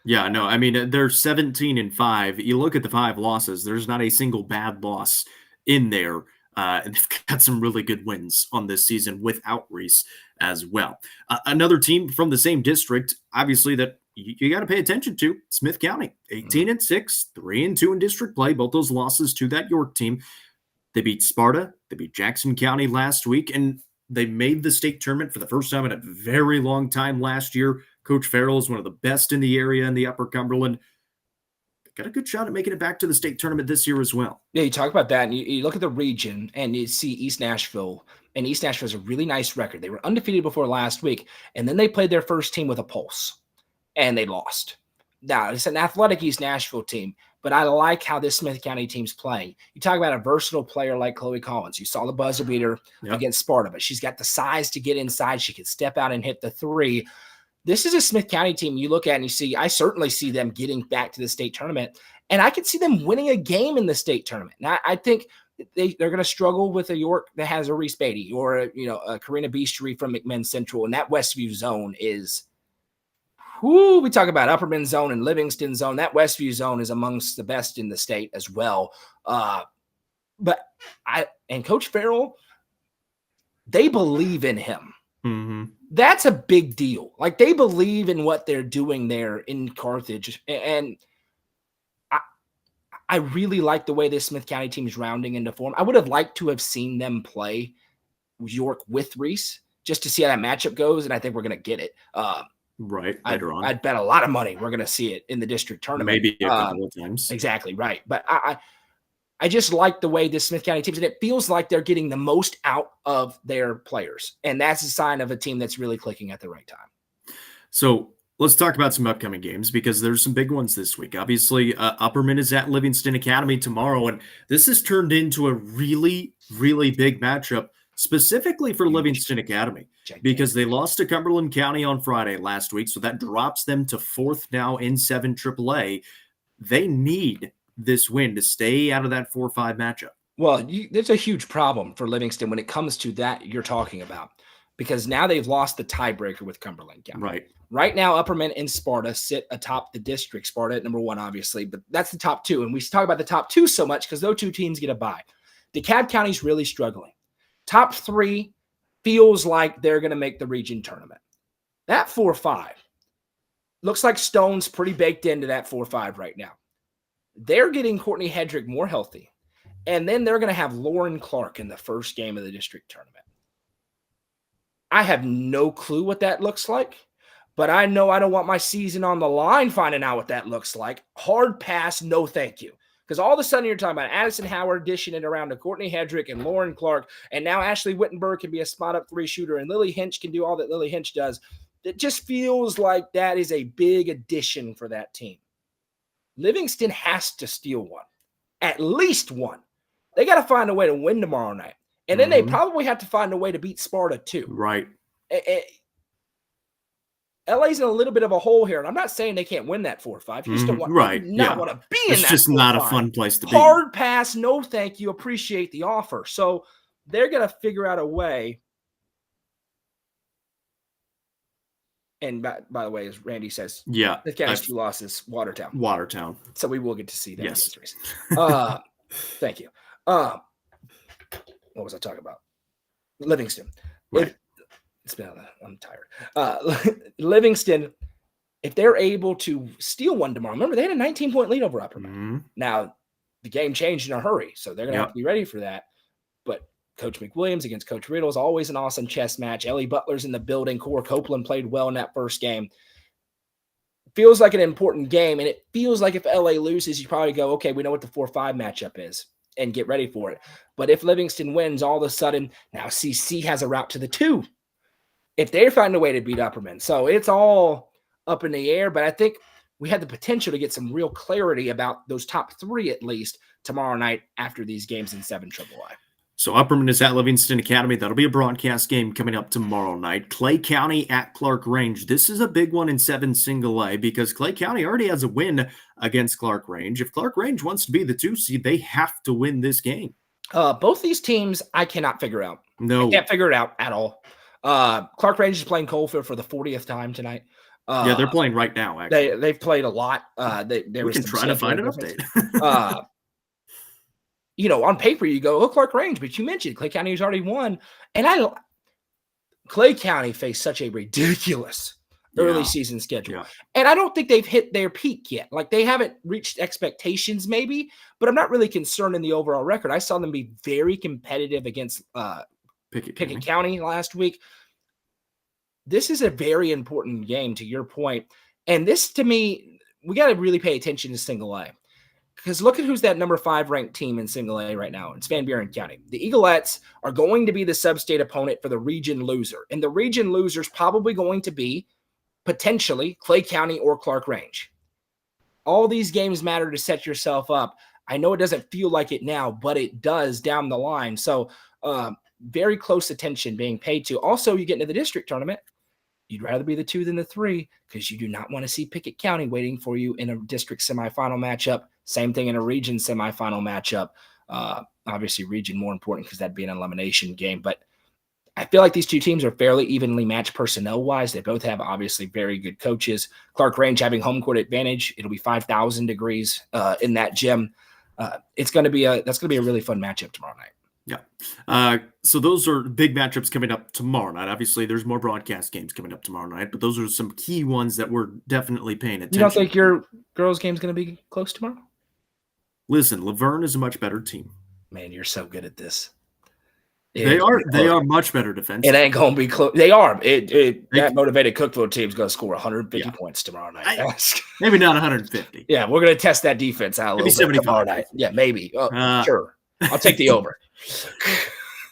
Yeah, no, I mean, they're 17-5. You look at the 5 losses, there's not a single bad loss in there. And they've got some really good wins on this season without Reese as well. Another team from the same district, obviously, that you got to pay attention to, Smith County, 18-6, 3-2 in district play. Both those losses to that York team. They beat Sparta, they beat Jackson County last week, and they made the state tournament for the first time in a very long time last year. Coach Farrell is one of the best in the area in the Upper Cumberland. Got a good shot at making it back to the state tournament this year as well. Yeah, you talk about that, and you look at the region, and you see East Nashville, and East Nashville has a really nice record. They were undefeated before last week, and then they played their first team with a pulse, and they lost. Now, it's an athletic East Nashville team, but I like how this Smith County team's playing. You talk about a versatile player like Chloe Collins. You saw the buzzer beater against Sparta, but she's got the size to get inside. She can step out and hit the 3. This is a Smith County team you look at and you see, I certainly see them getting back to the state tournament, and I could see them winning a game in the state tournament. Now, I think they're going to struggle with a York that has a Reese Beatty or a Karina Beastery from McMinn Central, and that Westview zone is we talk about Upperman zone and Livingston zone. That Westview zone is amongst the best in the state as well. But Coach Farrell, they believe in him. That's a big deal. Like, they believe in what they're doing there in Carthage. And I really like the way this Smith County team is rounding into form. I would have liked to have seen them play York with Reese just to see how that matchup goes, and I think we're going to get it. Right, later on. I'd bet a lot of money we're going to see it in the district tournament. Maybe a couple of times. Exactly, right. But I just like the way this Smith County team, and it feels like they're getting the most out of their players. And that's a sign of a team that's really clicking at the right time. So let's talk about some upcoming games, because there's some big ones this week. Obviously, Upperman is at Livingston Academy tomorrow, and this has turned into a really, really big matchup, specifically for Livingston Academy, because they lost to Cumberland County on Friday last week, so that drops them to 4th now in 7 AAA. They need this win to stay out of that 4-5 matchup. Well, there's a huge problem for Livingston when it comes to that you're talking about, because now they've lost the tiebreaker with Cumberland County. Right now, Upperman and Sparta sit atop the district. Sparta at number 1, obviously, but that's the top 2. And we talk about the top 2 so much because those 2 teams get a bye. DeKalb County's really struggling. Top 3 feels like they're going to make the region tournament. That 4-5, looks like Stone's pretty baked into that 4-5 right now. They're getting Courtney Hedrick more healthy. And then they're going to have Lauren Clark in the first game of the district tournament. I have no clue what that looks like, but I know I don't want my season on the line finding out what that looks like. Hard pass, no thank you. Because all of a sudden you're talking about Addison Howard dishing it around to Courtney Hedrick and Lauren Clark, and now Ashley Wittenberg can be a spot-up 3 shooter, and Lily Hinch can do all that Lily Hinch does. It just feels like that is a big addition for that team. Livingston has to steal one, at least one. They got to find a way to win tomorrow night. And then they probably have to find a way to beat Sparta too. Right. LA's in a little bit of a hole here, and I'm not saying they can't win that 4-5. You just don't want, want to be in that. It's just not a fun place to be. Hard pass, no thank you. Appreciate the offer. So they're going to figure out a way. And by the way, as Randy says, the county's 2 losses, Watertown. So we will get to see that. Yes. Thank you. What was I talking about? Livingston. Right. I'm tired. Livingston, if they're able to steal one tomorrow, remember they had a 19-point lead over Upperman. Now, the game changed in a hurry, so they're going to have to be ready for that. But Coach McWilliams against Coach Riddle is always an awesome chess match. Ellie Butler's in the building. Cora Copeland played well in that first game. Feels like an important game, and it feels like if LA loses, you probably go, okay, we know what the 4-5 matchup is, and get ready for it. But if Livingston wins, all of a sudden, now CC has a route to the 2. If they find a way to beat Upperman. So it's all up in the air, but I think we had the potential to get some real clarity about those top 3 at least tomorrow night after these games in 7 AAA. So Upperman is at Livingston Academy. That'll be a broadcast game coming up tomorrow night. Clay County at Clark Range. This is a big one in 7 single A because Clay County already has a win against Clark Range. If Clark Range wants to be the 2 seed, they have to win this game. Both these teams, I cannot figure out. No. I can't figure it out at all. Clark Range is playing Coalfield for the 40th time tonight. They're playing right now, actually. They've played a lot. We can try to find an update. On paper, you go, Clark Range, but you mentioned Clay County has already won. And Clay County faced such a ridiculous early season schedule. Yeah. And I don't think they've hit their peak yet. Like, they haven't reached expectations, maybe, but I'm not really concerned in the overall record. I saw them be very competitive against Pickett County last week. This is a very important game, to your point. And this, to me, we got to really pay attention to single A. Because look at who's that number 5 ranked team in single A right now. It's Van Buren County. The Eaglettes are going to be the sub-state opponent for the region loser. And the region loser is probably going to be potentially Clay County or Clark Range. All these games matter to set yourself up. I know it doesn't feel like it now, but it does down the line. So very close attention being paid to. Also, you get into the district tournament. You'd rather be the 2 than the 3 because you do not want to see Pickett County waiting for you in a district semifinal matchup. Same thing in a region semifinal matchup. Obviously, region more important because that'd be an elimination game. But I feel like these 2 teams are fairly evenly matched personnel-wise. They both have, obviously, very good coaches. Clark Range having home court advantage. It'll be 5,000 degrees in that gym. That's going to be a really fun matchup tomorrow night. Yeah. So those are big matchups coming up tomorrow night. Obviously, there's more broadcast games coming up tomorrow night, but those are some key ones that we're definitely paying attention to. You don't think your girls' game is going to be close tomorrow? Listen, Laverne is a much better team. Man, you're so good at this. They are much better defense. It ain't going to be close. They are. That motivated Cookville team's going to score 150 points tomorrow night. Maybe not 150. Yeah, we're going to test that defense out a little bit tomorrow night. Yeah, maybe. Sure. I'll take the over.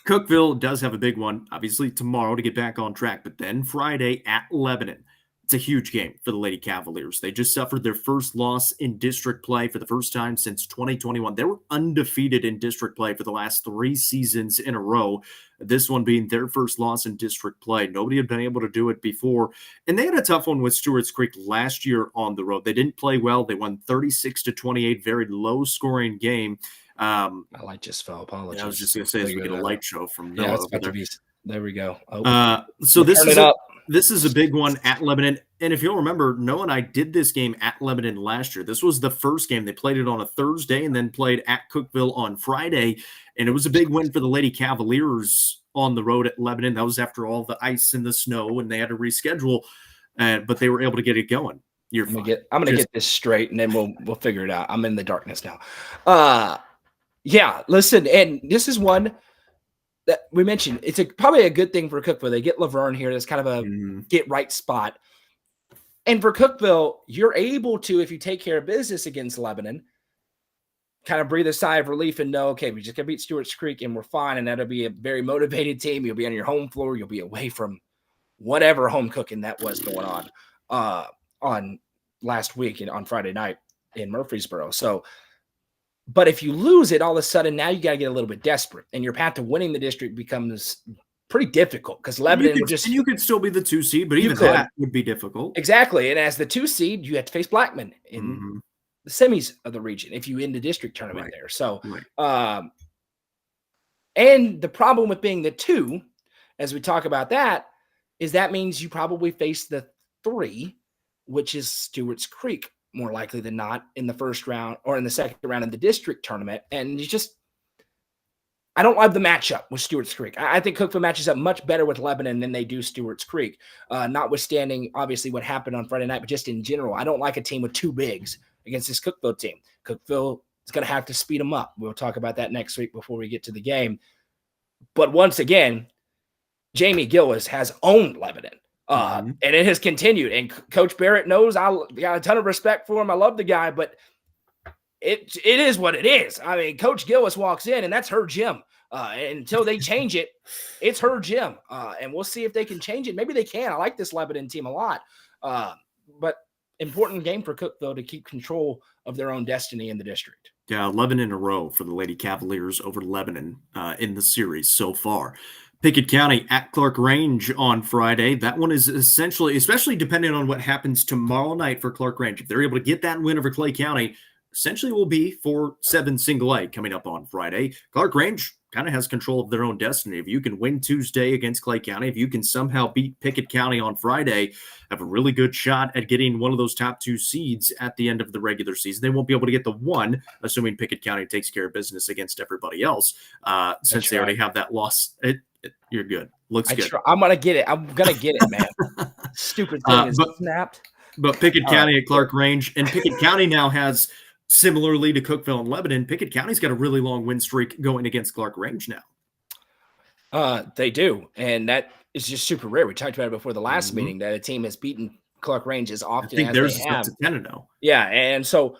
Cookville does have a big one, obviously, tomorrow to get back on track, but then Friday at Lebanon. It's a huge game for the Lady Cavaliers. They just suffered their first loss in district play for the first time since 2021. They were undefeated in district play for the last 3 seasons in a row, this one being their first loss in district play. Nobody had been able to do it before. And they had a tough one with Stewart's Creek last year on the road. They didn't play well. They won 36-28, very low-scoring game. My light just fell. Apologies. I was just going to say, as we get a light show from Noah. Yeah, it's about to be. There we go. So this is a big one at Lebanon. And if you'll remember, Noah and I did this game at Lebanon last year. This was the first game. They played it on a Thursday and then played at Cookville on Friday. And it was a big win for the Lady Cavaliers on the road at Lebanon. That was after all the ice and the snow, and they had to reschedule. But they were able to get it going. You're I'm fine. gonna Just get this straight, and then we'll figure it out. I'm in the darkness now. Yeah. Listen, and this is one that we mentioned. It's probably a good thing for Cookville. They get Laverne here. That's kind of a mhm, get right spot. And for Cookville, you're able to, if you take care of business against Lebanon, kind of breathe a sigh of relief and know, okay, we just got to beat Stewart's Creek and we're fine. And that'll be a very motivated team. You'll be on your home floor. You'll be away from whatever home cooking that was going on last week and on Friday night in Murfreesboro. So, but if you lose it, all of a sudden now you got to get a little bit desperate, and your path to winning the district becomes pretty difficult because Lebanon would just and you could still be the 2 seed, but you even could that would be difficult. exactly. And as the 2 seed, you have to face Blackman in Mhm, the semis of the region if you win the district tournament right, there. So, right. and the problem with being the 2, as we talk about that, is that means you probably face the 3, which is Stewart's Creek, more likely than not, in the first round or in the second round in the district tournament. And you just, I don't love the matchup with Stewart's Creek. I think Cookville matches up much better with Lebanon than they do Stewart's Creek, notwithstanding, obviously, what happened on Friday night, but just in general, I don't like a team with 2 bigs against this Cookville team. Cookville is going to have to speed them up. We'll talk about that next week before we get to the game. But once again, Jamie Gillis has owned Lebanon, Mhm. and it has continued. And Coach Barrett knows I got a ton of respect for him. I love the guy, but it is what it is. I mean, Coach Gillis walks in, and that's her gym. And until they change it, it's her gym. And we'll see if they can change it. Maybe they can. I like this Lebanon team a lot. But important game for Cookville to keep control of their own destiny in the district. Yeah, 11 in a row for the Lady Cavaliers over Lebanon in the series so far. Pickett County at Clark Range on Friday. That one is essentially, especially depending on what happens tomorrow night for Clark Range. If they're able to get that win over Clay County, essentially will be 4-7 single A coming up on Friday. Clark Range kind of has control of their own destiny. If you can win Tuesday against Clay County, if you can somehow beat Pickett County on Friday, have a really good shot at getting one of those top 2 seeds at the end of the regular season. They won't be able to get the 1, assuming Pickett County takes care of business against everybody else, since they already have that loss. You're good. Looks good. I'm gonna get it. I'm gonna get it, man. Stupid thing is snapped. But Pickett County at Clark Range, and Pickett County now has, similarly to Cookville and Lebanon, Pickett County's got a really long win streak going against Clark Range now. They do, and that is just super rare. We talked about it before the last Mhm. meeting that a team has beaten Clark Range as I often think as theirs they is up have. to 10-0. Yeah, and so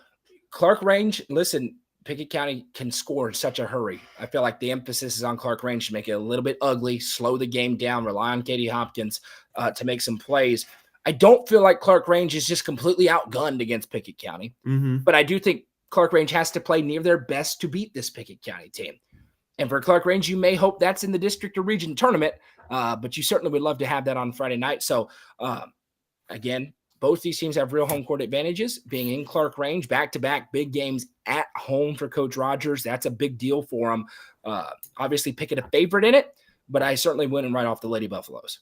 Clark Range, listen, Pickett County can score in such a hurry. I feel like the emphasis is on Clark Range to make it a little bit ugly, slow the game down, rely on Katie Hopkins to make some plays. I don't feel like Clark Range is just completely outgunned against Pickett County, Mhm. but I do think Clark Range has to play near their best to beat this Pickett County team. And for Clark Range, you may hope that's in the district or region tournament, but you certainly would love to have that on Friday night. So, again, both these teams have real home court advantages. Being in Clark Range, back-to-back big games at home for Coach Rogers, that's a big deal for him. Obviously, Pickett a favorite in it, but I certainly wouldn't write off the Lady Buffaloes.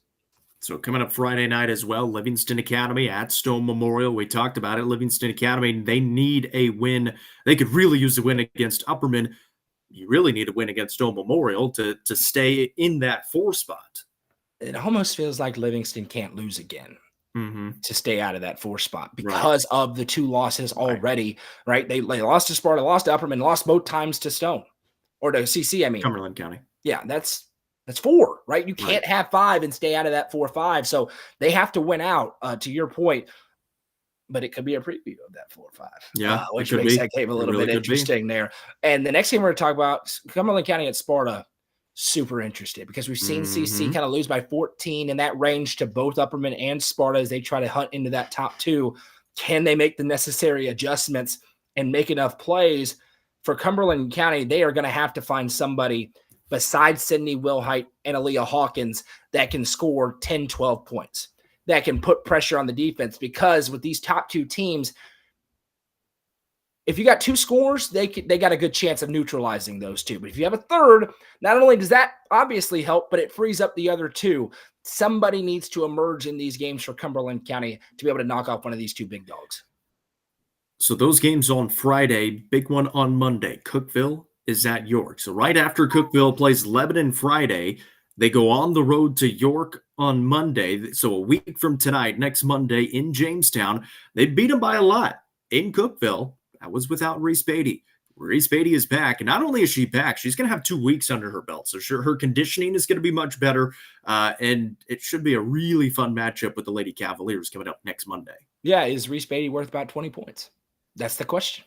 So coming up Friday night as well, Livingston Academy at Stone Memorial. We talked about it. Livingston Academy, they need a win. They could really use a win against Upperman. You really need a win against Stone Memorial to stay in that 4 spot. It almost feels like Livingston can't lose again to stay out of that 4 spot because of the 2 losses already, right? They lost to Sparta, lost to Upperman, lost both times to Stone or to CC, I mean. Cumberland County. Yeah, that's 4, right? You can't have 5 and stay out of that 4-5. So they have to win out, to your point. But it could be a preview of that 4-5. Yeah, which makes that game a little bit interesting there. And the next game we're going to talk about, Cumberland County at Sparta, super interested because we've seen CC kind of lose by 14 in that range to both Upperman and Sparta as they try to hunt into that top 2. Can they make the necessary adjustments and make enough plays? For Cumberland County, they are going to have to find somebody besides Sydney Wilhite and Aaliyah Hawkins that can score 10, 12 points, that can put pressure on the defense, because with these top 2 teams, if you got 2 scores, they got a good chance of neutralizing those 2. But if you have a third, not only does that obviously help, but it frees up the other 2. Somebody needs to emerge in these games for Cumberland County to be able to knock off one of these 2 big dogs. So those games on Friday, big one on Monday. Cookville is at York. So right after Cookville plays Lebanon Friday, They go on the road to York on Monday. So a week from tonight, next Monday in Jamestown. They beat them by a lot in Cookeville. That was without Reese Beatty. Reese Beatty is back. And not only is she back, she's going to have 2 weeks under her belt. So sure, her conditioning is going to be much better. And it should be a really fun matchup with the Lady Cavaliers coming up next Monday. Yeah, is Reese Beatty worth about 20 points? That's the question,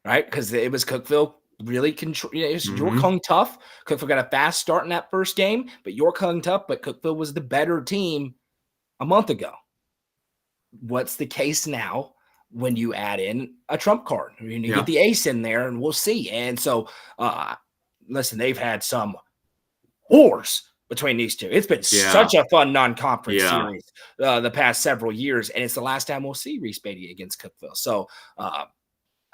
right? Because it was Cookeville really control. York hung tough. Cookeville got a fast start in that first game, but York hung tough. But Cookeville was the better team a month ago. What's the case now when you add in a trump card? You get the ace in there, and we'll see. And so, listen, they've had some wars between these two. It's been such a fun non-conference series the past several years, and it's the last time we'll see Reese Beatty against Cookeville. So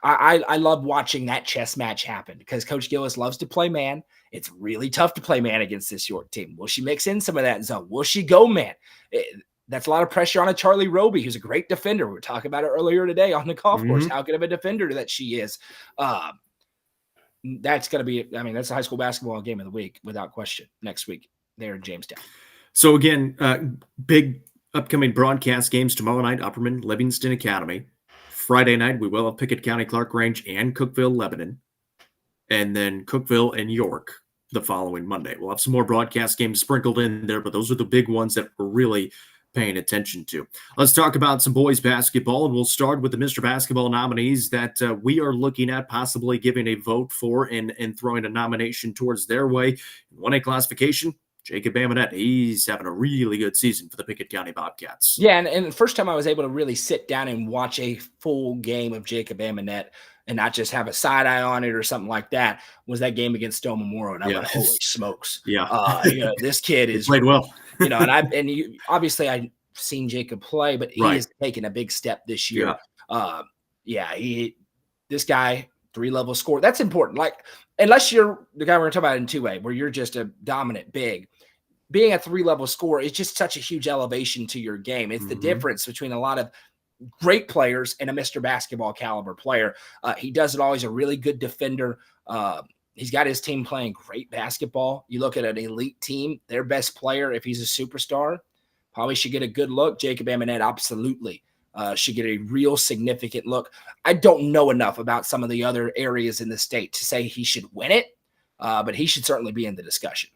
I love watching that chess match happen because Coach Gillis loves to play man. It's really tough to play man against this York team. Will she mix in some of that zone? Will she go man? That's a lot of pressure on a Charlie Roby, who's a great defender. We were talking about it earlier today on the golf course, how good of a defender that she is. That's going to be, that's a high school basketball game of the week without question next week there in Jamestown. So again, big upcoming broadcast games tomorrow night, Upperman, Livingston Academy. Friday night, we will have Pickett County, Clark Range, and Cookeville, Lebanon. And then Cookeville and York the following Monday. We'll have some more broadcast games sprinkled in there, but those are the big ones that we're really paying attention to. Let's talk about some boys basketball, and we'll start with the Mr. Basketball nominees that we are looking at possibly giving a vote for and throwing a nomination towards their way. 1A classification, Jacob Amonette. He's having a really good season for the Pickett County Bobcats. Yeah, and the first time I was able to really sit down and watch a full game of Jacob Amonette and not just have a side eye on it or something like that was that game against Stone Memorial. And I went, holy smokes. Yeah. This kid is played well. Obviously I've seen Jacob play, but he has taken a big step this year. This guy, 3-level score. That's important. Like, unless you're the guy we're going to talk about in 2A, where you're just a dominant big, being a 3-level scorer is just such a huge elevation to your game. It's the difference between a lot of great players and a Mr. Basketball caliber player. He does it all. He's a really good defender. He's got his team playing great basketball. You look at an elite team, their best player, if he's a superstar, probably should get a good look. Jacob Amonette absolutely should get a real significant look. I don't know enough about some of the other areas in the state to say he should win it, but he should certainly be in the discussion.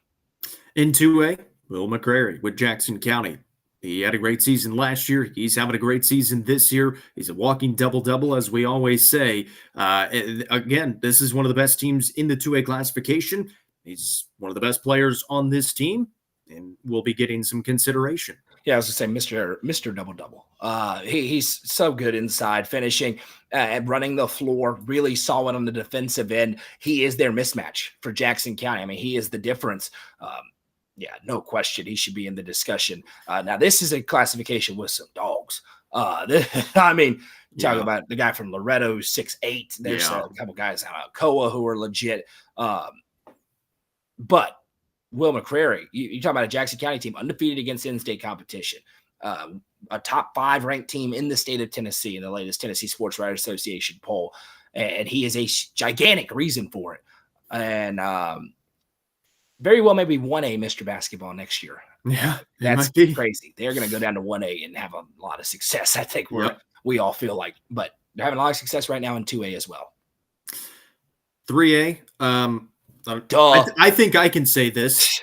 In 2A, Will McCrary with Jackson County. He had a great season last year. He's having a great season this year. He's a walking double-double, as we always say. Again, this is one of the best teams in the 2A classification. He's one of the best players on this team and will be getting some consideration. Yeah, I was going to say Mr. Double-Double. He's so good inside, finishing and running the floor, really solid on the defensive end. He is their mismatch for Jackson County. He is the difference. No question. He should be in the discussion. Now, this is a classification with some dogs. Talk about the guy from Loretto, 6'8". There's a couple guys out of Alcoa who are legit. But Will McCrary, you talk about a Jackson County team undefeated against in-state competition, a top 5 ranked team in the state of Tennessee in the latest Tennessee Sports Writers Association poll. And he is a gigantic reason for it. And very well maybe 1A Mr. Basketball next year. Yeah, that's crazy. They're going to go down to 1A and have a lot of success. I think we all feel like, but they're having a lot of success right now in 2A as well. 3A. I think I can say this.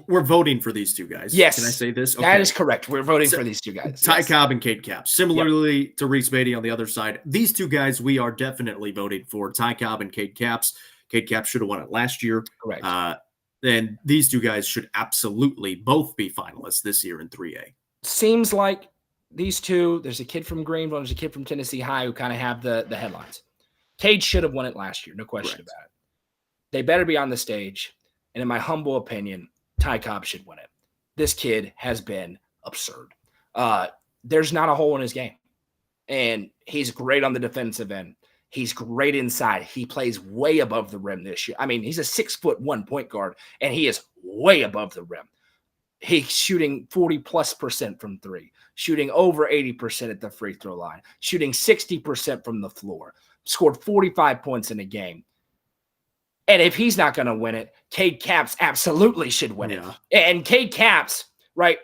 We're voting for these two guys. Yes. Can I say this? Okay. That is correct. We're voting for these two guys. Ty Cobb and Kate Capps. Similarly to Reese Beatty on the other side, these two guys we are definitely voting for. Ty Cobb and Kate Capps. Kate Capps should have won it last year. Correct. And these two guys should absolutely both be finalists this year in 3A. Seems like these two, there's a kid from Greenville, there's a kid from Tennessee High who kind of have the headlines. Cade should have won it last year, no question about it. They better be on the stage. And in my humble opinion, Ty Cobb should win it. This kid has been absurd. There's not a hole in his game. And he's great on the defensive end. He's great inside. He plays way above the rim this year. He's a 6'1" point guard, and he is way above the rim. He's shooting 40+% from 3, shooting over 80% at the free throw line, shooting 60% from the floor, scored 45 points in a game. And if he's not going to win it, Cade Caps absolutely should win it. And Cade Caps, right?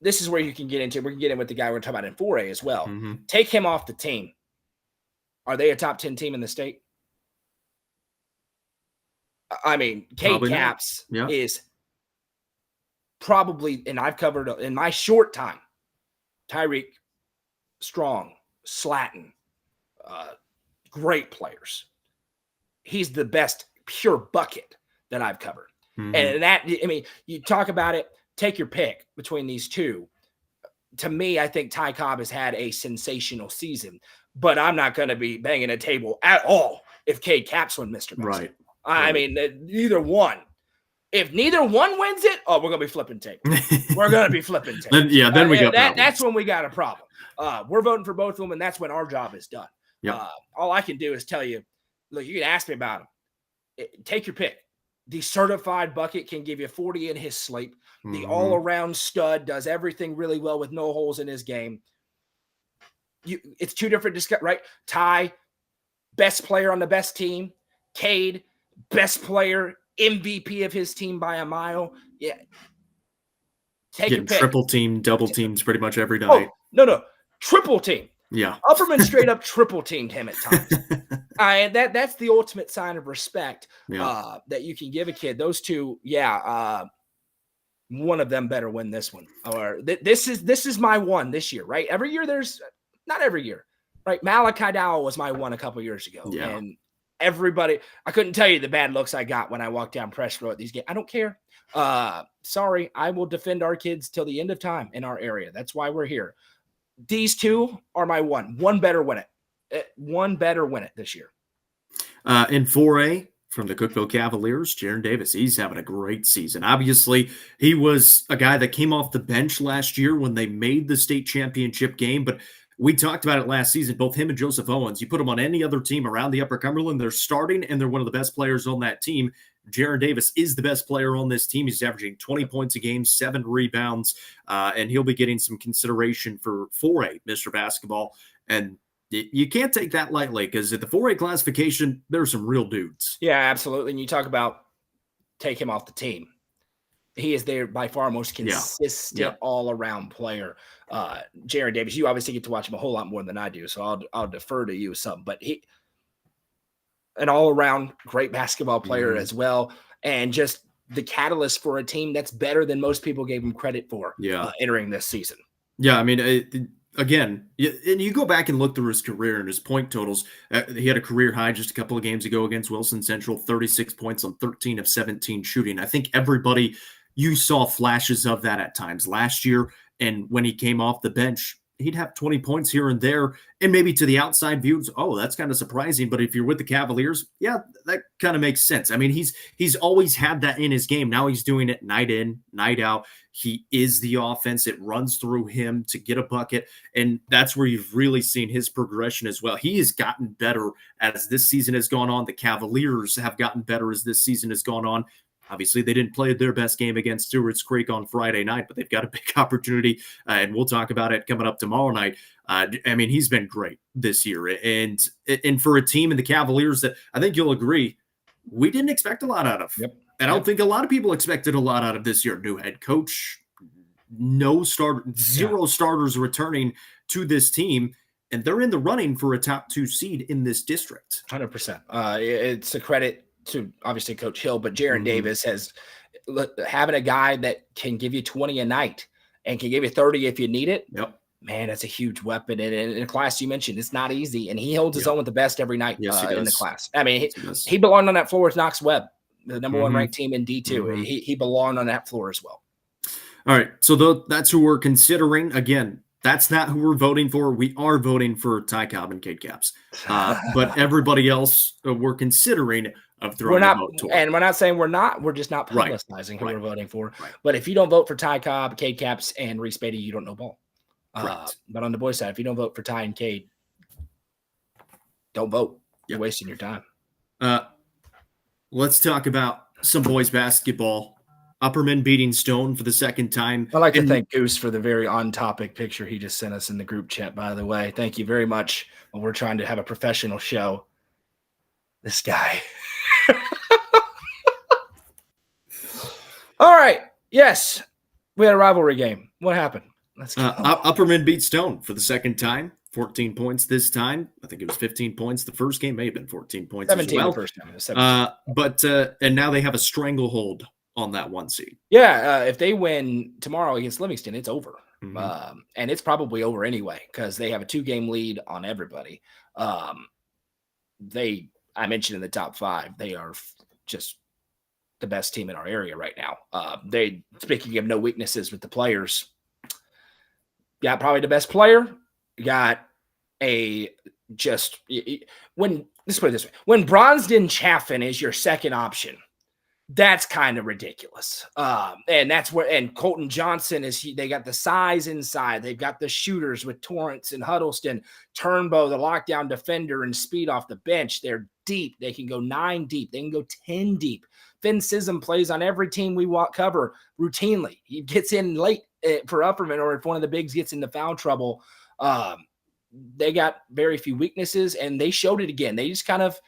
This is where you can get into. We can get in with the guy we're talking about in 4A as well. Take him off the team. Are they a top 10 team in the state? I mean, Cade Caps is probably, and I've covered in my short time, Tyreek, Strong, Slatton, great players. He's the best pure bucket that I've covered. And that, I mean, you talk about it, take your pick between these two. To me, I think Ty Cobb has had a sensational season, but I'm not going to be banging a table at all if Cade Caps win Mr. Basketball. I mean, neither one. If neither one wins it, we're going to be flipping tape. We're going to be flipping tape. Then we got problems. That's when we got a problem. We're voting for both of them, and that's when our job is done. All I can do is tell you, look, you can ask me about them. Take your pick. The certified bucket can give you 40 in his sleep. The all-around stud does everything really well with no holes in his game. It's two different discussions, right? Ty, best player on the best team. Cade, best player, MVP of his team by a mile. Yeah. Take your pick. Triple team, double teams pretty much every night. No. Triple team. Yeah. Upperman straight up triple teamed him at times. And that's the ultimate sign of respect that you can give a kid. Those two, one of them better win this one. Or this is my one this year, right? Every year not every year, right? Malachi Dowell was my one a couple years ago. Yeah. And everybody, I couldn't tell you the bad looks I got when I walked down press row at these games. I don't care. Sorry, I will defend our kids till the end of time in our area. That's why we're here. These two are my one. One better win it. One better win it this year. In 4A, from the Cookeville Cavaliers, Jaron Davis, he's having a great season. Obviously, he was a guy that came off the bench last year when they made the state championship game, but we talked about it last season, both him and Joseph Owens. You put them on any other team around the Upper Cumberland, they're starting, and they're one of the best players on that team. Jaron Davis is the best player on this team. He's averaging 20 points a game, 7 rebounds, and he'll be getting some consideration for 4A, Mr. Basketball. And you can't take that lightly because at the 4A classification, there are some real dudes. Yeah, absolutely. And you talk about take him off the team. He is their by far most consistent all-around player. Jaron Davis, you obviously get to watch him a whole lot more than I do, so I'll defer to you some. But he an all-around great basketball player as well, and just the catalyst for a team that's better than most people gave him credit for entering this season. Yeah, I mean, again, and you go back and look through his career and his point totals. He had a career high just a couple of games ago against Wilson Central, 36 points on 13 of 17 shooting. I think everybody, you saw flashes of that at times last year, and when he came off the bench, he'd have 20 points here and there, and maybe to the outside view, that's kind of surprising. But if you're with the Cavaliers, that kind of makes sense. I mean, he's always had that in his game. Now he's doing it night in, night out. He is the offense. It runs through him to get a bucket, and that's where you've really seen his progression as well. He has gotten better as this season has gone on. The Cavaliers have gotten better as this season has gone on. Obviously, they didn't play their best game against Stewart's Creek on Friday night, but they've got a big opportunity, and we'll talk about it coming up tomorrow night. I mean, he's been great this year. And for a team in the Cavaliers that I think you'll agree, we didn't expect a lot out of. Yep. And I don't think a lot of people expected a lot out of this year. New head coach, zero starters returning to this team, and they're in the running for a top 2 seed in this district. 100%. It's a credit to obviously Coach Hill, but Jaron Davis has having a guy that can give you 20 a night and can give you 30 if you need it. Yep. Man, that's a huge weapon. And in a class you mentioned, it's not easy. And he holds his own with the best every night in the class. I mean, he belonged on that floor with Knox Webb, the number 1 ranked team in D2. He belonged on that floor as well. All right. So that's who we're considering. Again, that's not who we're voting for. We are voting for Ty Cobb and Cade Caps. But everybody else we're considering of throwing a vote toward. And we're not saying we're not. We're just not publicizing who we're voting for. Right. But if you don't vote for Ty Cobb, Cade Caps, and Reese Beatty, you don't know ball. But on the boys' side, if you don't vote for Ty and Cade, don't vote. You're wasting your time. Let's talk about some boys' basketball. Upperman beating Stone for the second time. I'd like to thank Goose for the very on-topic picture he just sent us in the group chat, by the way. Thank you very much. We're trying to have a professional show. This guy. All right. Yes. We had a rivalry game. What happened? Let's go. Upperman beat Stone for the second time. 14 points this time. I think it was 15 points. The first game may have been 14 points 17 as well. the first time. It was 17. And now they have a stranglehold on that 1 seed. Yeah. If they win tomorrow against Livingston, it's over. Mm-hmm. And it's probably over anyway because they have a 2-game lead on everybody. I mentioned in the top 5, they are just the best team in our area right now. Speaking of no weaknesses with the players, got probably the best player. Got let's put it this way. When Bronsden Chaffin is your second option, that's kind of ridiculous. And that's and Colton Johnson they got the size inside. They've got the shooters with Torrance and Huddleston, Turnbow, the lockdown defender, and speed off the bench. They're deep. They can go 9 deep. They can go 10 deep. Finn Sism plays on every team we cover routinely. He gets in late for Upperman, or if one of the bigs gets into foul trouble. They got very few weaknesses, and they showed it again. They just kind of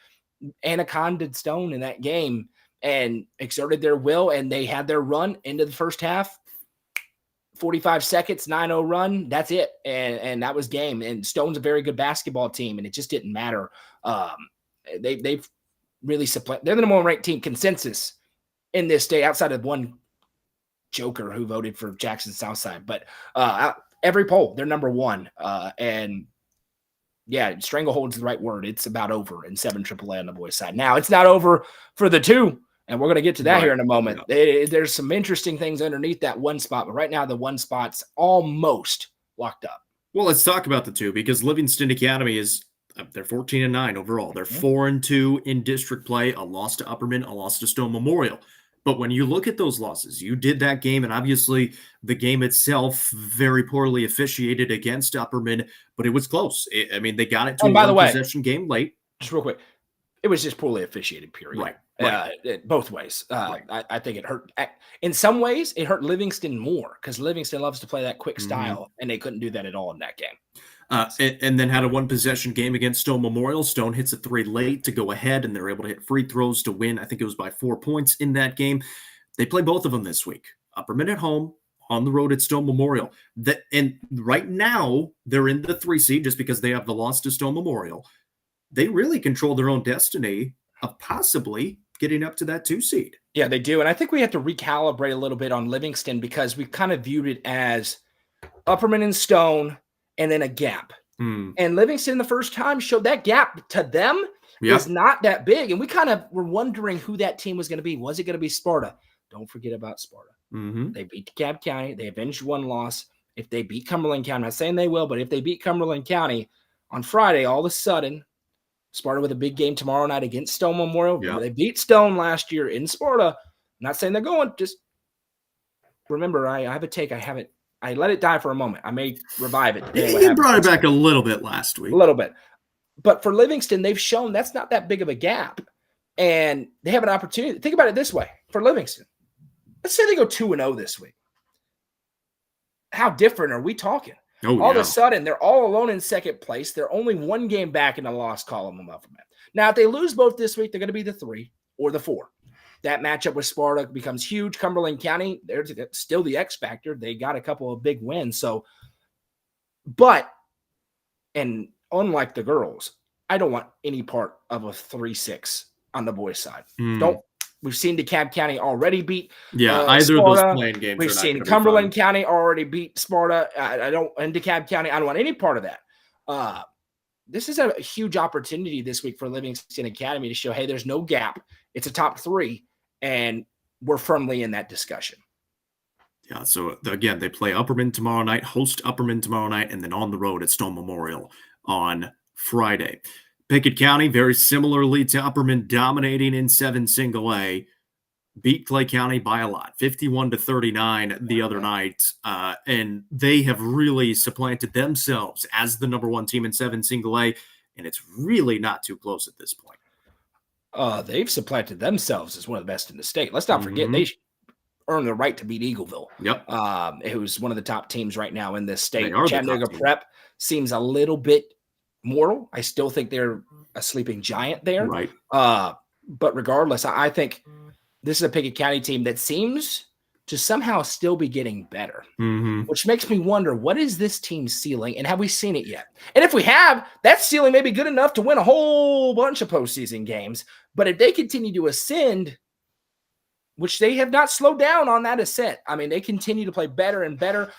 anacondaed Stone in that game and exerted their will, and they had their run into the first half. 45 seconds, 9-0 run. That's it. And that was game. And Stone's a very good basketball team, and it just didn't matter. They've really supplanted. They're the number 1 ranked team consensus in this state outside of one joker who voted for Jackson Southside. But every poll, they're number 1. And yeah, stranglehold is the right word. It's about over in 7 AAA on the boys' side. Now, it's not over for the 2, and we're going to get to that here in a moment. Yeah. There's some interesting things underneath that 1 spot, but right now the 1 spot's almost locked up. Well, let's talk about the 2 because Livingston Academy is they're 14-9 overall. They're 4-2 in district play, a loss to Upperman, a loss to Stone Memorial. But when you look at those losses, you did that game, and obviously the game itself very poorly officiated against Upperman, but it was close. They got it to a possession game late. Just real quick, it was just poorly officiated, period. Right. Both ways. Right. I think it hurt. In some ways, it hurt Livingston more because Livingston loves to play that quick style, and they couldn't do that at all in that game. And then had a 1-possession game against Stone Memorial. Stone hits a 3 late to go ahead, and they're able to hit free throws to win. I think it was by 4 points in that game. They play both of them this week. Upperman at home, on the road at Stone Memorial. And right now, they're in the 3 seed just because they have the loss to Stone Memorial. They really control their own destiny of possibly getting up to that 2 seed. Yeah, they do. And I think we have to recalibrate a little bit on Livingston because we kind of viewed it as Upperman and Stone and then a gap. And Livingston the first time showed that gap to them is not that big. And we kind of were wondering who that team was going to be. Was it going to be Sparta? Don't forget about Sparta. They beat DeKalb County. They avenged 1 loss. If they beat Cumberland County, I'm not saying they will, but if they beat Cumberland County on Friday, all of a sudden, Sparta with a big game tomorrow night against Stone Memorial. Yeah. They beat Stone last year in Sparta. I'm not saying they're going. Just remember, I have a take. I let it die for a moment. I may revive it. You brought it back a little bit last week. A little bit. But for Livingston, they've shown that's not that big of a gap. And they have an opportunity. Think about it this way. For Livingston, let's say they go 2-0 this week. How different are we talking? All of a sudden, they're all alone in second place. They're only 1 game back in the loss column of Upperman. Now, if they lose both this week, they're going to be the 3 or the 4. That matchup with Sparta becomes huge. Cumberland County, they're still the X factor. They got a couple of big wins. So, and unlike the girls, I don't want any part of a 3-6 on the boys' side. We've seen DeKalb County already beat either Sparta. of those playing games. We've seen Cumberland County already beat Sparta. And DeKalb County, I don't want any part of that. This is a huge opportunity this week for Livingston Academy to show, hey, there's no gap. It's a top 3, and we're firmly in that discussion. Yeah, so again, they play Upperman tomorrow night, host Upperman tomorrow night, and then on the road at Stone Memorial on Friday. Pickett County, very similarly to Upperman, dominating in 7 single A, beat Clay County by a lot, 51-39 the other night. And they have really supplanted themselves as the number 1 team in 7 single A, and it's really not too close at this point. They've supplanted themselves as one of the best in the state. Let's not forget they earned the right to beat Eagleville. Yep. Who's one of the top teams right now in this state. Chattanooga Prep seems a little bit mortal. I still think they're a sleeping giant there. Right. But regardless, I think this is a Pickett County team that seems to somehow still be getting better, which makes me wonder, what is this team's ceiling, and have we seen it yet? And if we have, that ceiling may be good enough to win a whole bunch of postseason games. But if they continue to ascend, which they have not slowed down on that ascent, I mean, they continue to play better and better,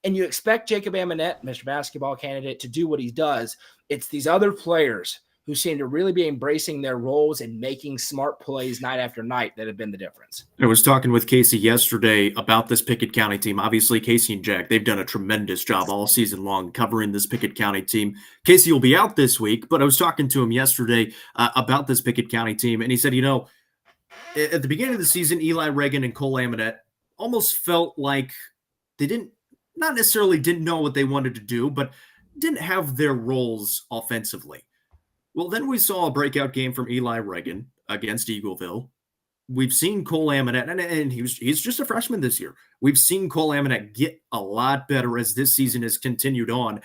and you expect Jacob Amonette, Mr. Basketball candidate, to do what he does. It's these other players who seem to really be embracing their roles and making smart plays night after night that have been the difference. I was talking with Casey yesterday about this Pickett County team. Obviously, Casey and Jack, they've done a tremendous job all season long covering this Pickett County team. Casey will be out this week, but I was talking to him yesterday about this Pickett County team, and he said, at the beginning of the season, Eli Reagan and Cole Amonette almost felt like they not necessarily didn't know what they wanted to do, but didn't have their roles offensively. Well, then we saw a breakout game from Eli Reagan against Eagleville. We've seen Cole Amonette, and he's just a freshman this year. We've seen Cole Amonette get a lot better as this season has continued on,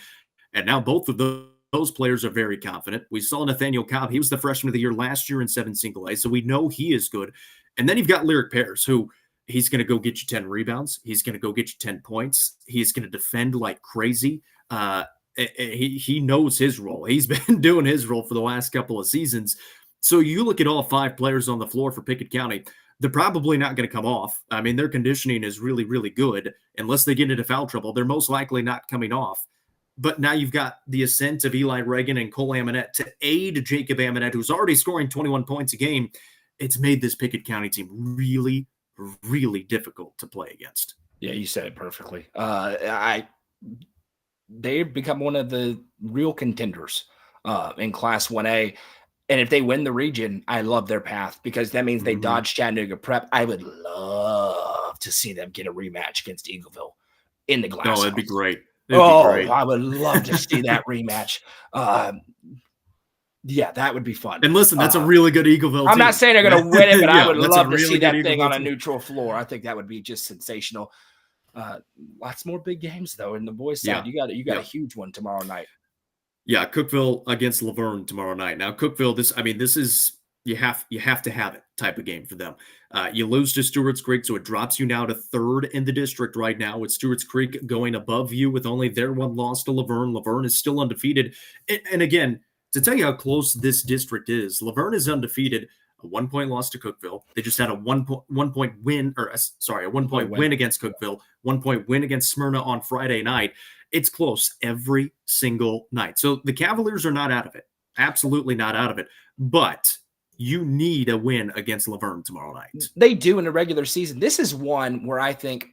and now both of those players are very confident. We saw Nathaniel Cobb. He was the freshman of the year last year in 7 single A, so we know he is good. And then you've got Lyric Pears, who he's going to go get you 10 rebounds. He's going to go get you 10 points. He's going to defend like crazy. He knows his role. He's been doing his role for the last couple of seasons. So you look at all 5 players on the floor for Pickett County, they're probably not going to come off. I mean, their conditioning is really, really good. Unless they get into foul trouble, they're most likely not coming off. But now you've got the ascent of Eli Reagan and Cole Amonette to aid Jacob Amonette, who's already scoring 21 points a game. It's made this Pickett County team really, really difficult to play against. Yeah, you said it perfectly. They've become one of the real contenders in Class 1A. And if they win the region, I love their path because that means they dodge Chattanooga Prep. I would love to see them get a rematch against Eagleville in the glass. Oh, that'd be great. I would love to see that rematch. Yeah, that would be fun. And listen, that's a really good Eagleville team. I'm not saying they're going to win it, but I would love to see that thing on a team. neutral floor. I think that would be just sensational. Lots more big games though in the boys' side. You got a huge one tomorrow night. Yeah, Cookeville against Laverne tomorrow night. Now, Cookeville, this is you have to have it type of game for them. You lose to Stewart's Creek, so it drops you now to 3rd in the district right now, with Stewart's Creek going above you with only their one loss to Laverne. Laverne is still undefeated. And again, to tell you how close this district is, Laverne is undefeated. A 1-point loss to Cookeville. They just had a one point win against Cookeville, 1-point win against Smyrna on Friday night. It's close every single night. So the Cavaliers are not out of it. Absolutely not out of it. But you need a win against Laverne tomorrow night. They do in the regular season. This is one where I think,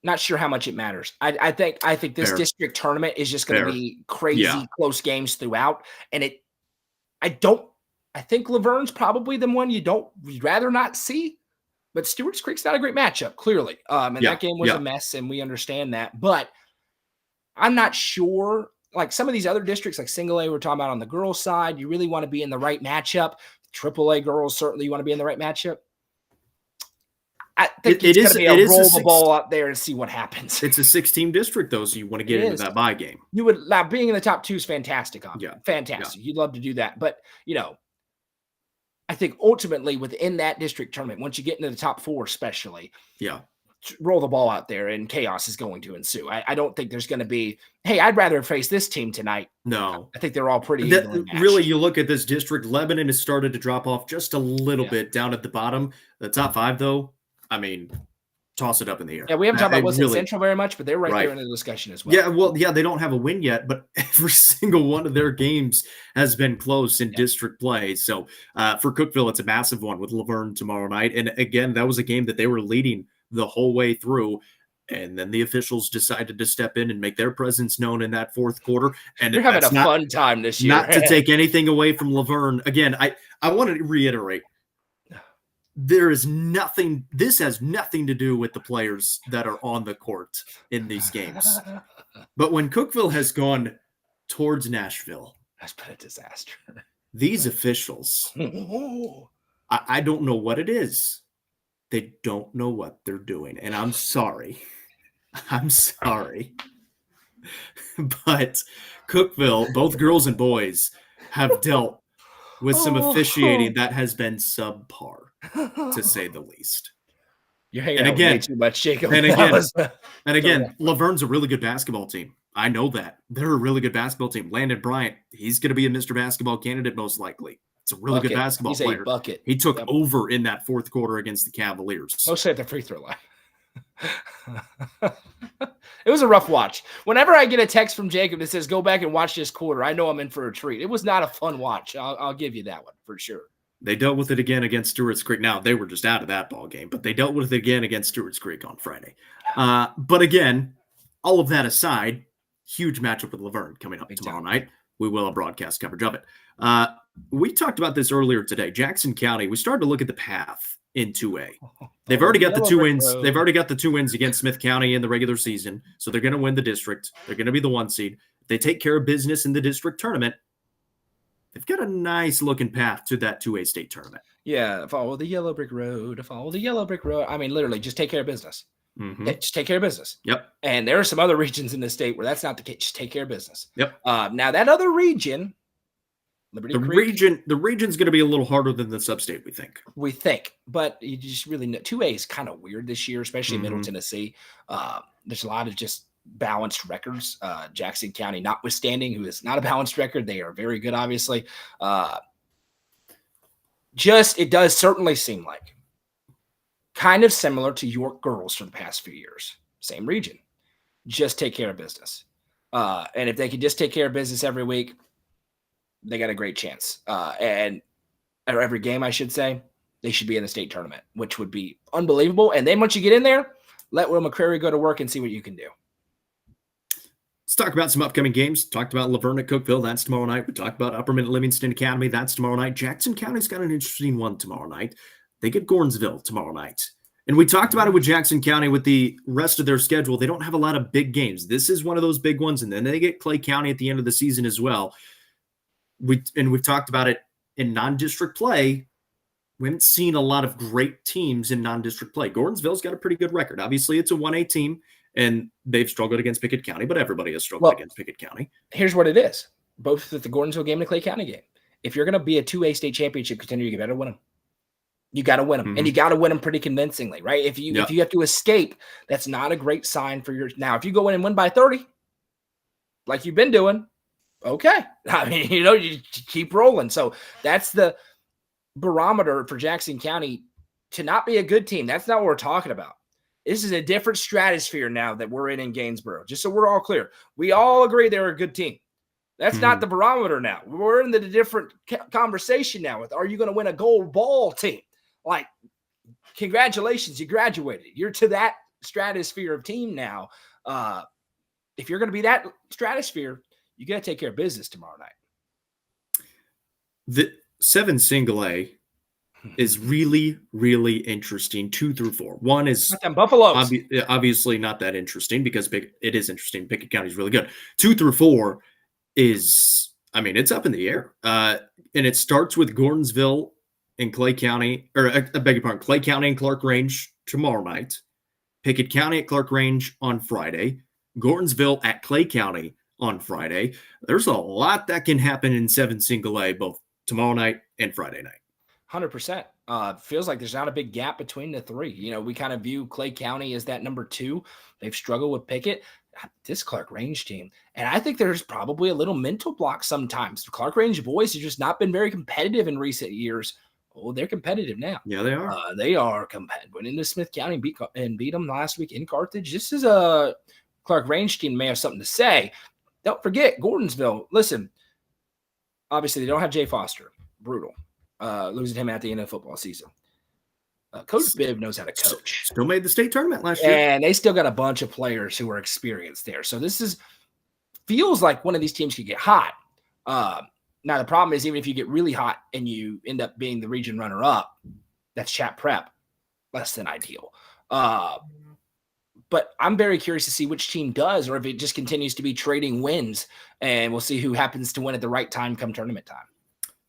not sure how much it matters. I think this district tournament is just going to be crazy close games throughout. And I think Laverne's probably the one you'd rather not see, but Stewart's Creek's not a great matchup, clearly. That game was a mess, and we understand that. But I'm not sure. Like some of these other districts, like single A, we're talking about on the girls' side, you really want to be in the right matchup. Triple A girls, certainly you want to be in the right matchup. I think it's going to be a roll the ball out there and see what happens. It's a 6-team district, though, so you want to get into that bye game. You would being in the top 2 is fantastic. Fantastic. You'd love to do that, but I think ultimately within that district tournament, once you get into the top 4, especially, roll the ball out there and chaos is going to ensue. I don't think there's going to be, hey, I'd rather face this team tonight. No. I think they're all pretty really, you look at this district, Lebanon has started to drop off just a little bit down at the bottom. The top 5, though, I mean, toss it up in the air. Yeah, we haven't talked about Wilson Central very much, but they're right there in the discussion as well. They don't have a win yet, but every single one of their games has been close in district play. So for Cookeville, it's a massive one with Laverne tomorrow night. And again, that was a game that they were leading the whole way through. And then the officials decided to step in and make their presence known in that 4th quarter. And they're having a fun time this year. Not to take anything away from Laverne. Again, I want to reiterate, this has nothing to do with the players that are on the court in these games. But when Cookeville has gone towards Nashville, that's been a disaster. These officials, I don't know what it is. They don't know what they're doing. And I'm sorry. But Cookeville, both girls and boys, have dealt with some Oh. officiating that has been subpar, to say the least. You're hanging And out way again, too much, Jacob. and That again, was a rough one. Laverne's a really good basketball team. I know that. They're a really good basketball team. Landon Bryant, he's going to be a Mr. Basketball candidate most likely. It's a really good Bucket. basketball He's a player. bucket. He took Yep. over in that fourth quarter against the Cavaliers. Mostly at the free throw line. It was a rough watch. Whenever I get a text from Jacob that says, go back and watch this quarter, I know I'm in for a treat. It was not a fun watch. I'll give you that one for sure. They dealt with it again against Stewart's Creek. Now, they were just out of that ball game, but they dealt with it again against Stewart's Creek on Friday. But again, all of that aside, huge matchup with Laverne coming up tomorrow night. We will have broadcast coverage of it. We talked about this earlier today. Jackson County, we started to look at the path in 2A. They've already got the 2 wins. They've already got the 2 wins against Smith County in the regular season, so they're going to win the district. They're going to be the 1 seed. If they take care of business in the district tournament, they've got a nice looking path to that 2A state tournament. Yeah, follow the yellow brick road. Follow the yellow brick road. I mean, literally, just take care of business. Mm-hmm. Just take care of business. Yep. And there are some other regions in the state where that's not the case. Just take care of business. Yep. Now that other region, Liberty Creek, the region's going to be a little harder than the sub-state, we think. But you just really know 2A is kind of weird this year, especially Middle Tennessee. There's a lot of just balanced records. Jackson County, notwithstanding, who is not a balanced record, they are very good, obviously. It does certainly seem like kind of similar to York girls for the past few years. Same region. Just take care of business. And if they can just take care of business every week, they got a great chance. Or every game, I should say, they should be in the state tournament, which would be unbelievable. And then once you get in there, let Will McCrary go to work and see what you can do. Let's talk about some upcoming games. Talked about Laverne at Cookeville. That's tomorrow night. We talked about Upper Mid Livingston Academy. That's tomorrow night. Jackson County's got an interesting one tomorrow night. They get Gordonsville tomorrow night. And we talked about it with Jackson County with the rest of their schedule. They don't have a lot of big games. This is one of those big ones. And then they get Clay County at the end of the season as well. We've talked about it in non-district play. We haven't seen a lot of great teams in non-district play. Gordonsville's got a pretty good record. Obviously, it's a 1A team, and they've struggled against Pickett County, but everybody has struggled against Pickett County. Here's what it is. Both at the Gordonsville game and the Clay County game. If you're going to be a 2A state championship contender, you better win them. You got to win them, and you got to win them pretty convincingly, right? If you have to escape, that's not a great sign for your – now, if you go in and win by 30, like you've been doing, okay. I mean, you keep rolling. So that's the barometer for Jackson County to not be a good team. That's not what we're talking about. This is a different stratosphere now that we're in Gainsborough, just so we're all clear. We all agree they're a good team. That's not the barometer now. We're in the different conversation now with, are you going to win a gold ball team? Like, congratulations, you graduated. You're to that stratosphere of team now. If you're going to be that stratosphere, you got to take care of business tomorrow night. The 7 single A is really, really interesting. 2 through 4. One is Buffaloes. Obviously not that interesting because it is interesting. Pickett County is really good. 2 through 4 is, I mean, it's up in the air. And it starts with Gordonsville and Clay County, or I beg your pardon, Clay County and Clark Range tomorrow night. Pickett County at Clark Range on Friday. Gordonsville at Clay County on Friday. There's a lot that can happen in 7 single A, both tomorrow night and Friday night. 100%. Feels like there's not a big gap between the three. We kind of view Clay County as that number 2. They've struggled with Pickett. This Clark Range team. And I think there's probably a little mental block sometimes. The Clark Range boys have just not been very competitive in recent years. Oh, they're competitive now. Yeah, they are. They are competitive. Went into Smith County and beat them last week in Carthage. This is a Clark Range team may have something to say. Don't forget Gordonsville. Listen, obviously they don't have Jay Foster. Brutal. Losing him at the end of the football season. Coach Bibb knows how to coach. Still made the state tournament last year. And they still got a bunch of players who are experienced there. So this feels like one of these teams could get hot. Now, the problem is even if you get really hot and you end up being the region runner-up, that's Chat Prep. Less than ideal. But I'm very curious to see which team does or if it just continues to be trading wins, and we'll see who happens to win at the right time come tournament time.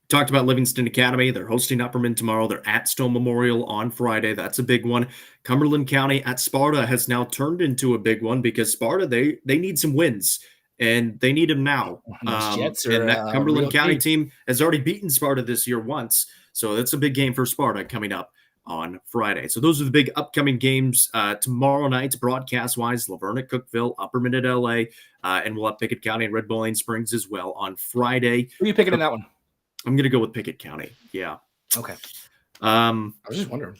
Talked about Livingston Academy. They're hosting Upperman tomorrow. They're at Stone Memorial on Friday. That's a big one. Cumberland County at Sparta has now turned into a big one because Sparta, they need some wins. and they need him now. Those Jets And are that Cumberland real County deep. team has already beaten Sparta this year once, so that's a big game for Sparta coming up on Friday. So those are the big upcoming games tomorrow night, broadcast-wise. Laverne at Cookeville, Upperman at LA, and we'll have Pickett County and Red Bull Lane Springs as well on Friday. Who are you picking in that one? I'm going to go with Pickett County. Yeah. Okay. I was just wondering.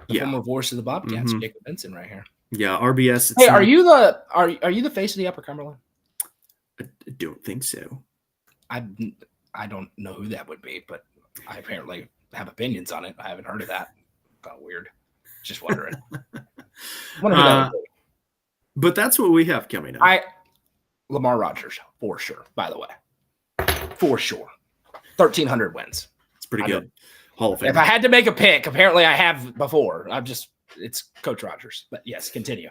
The former voice of the Bobcats, Jacob Benson, right here. Yeah, RBS. Hey, are you the face of the Upper Cumberland? I don't think so. I don't know who that would be, but I apparently have opinions on it. I haven't heard of that. Kind of weird. Just wondering. Wonder who that would be. But that's what we have coming up. Lamar Rogers, for sure, by the way. For sure. 1,300 wins. It's pretty good. Hall of Fame. If I had to make a pick, apparently I have before. It's Coach Rogers. But yes, continue.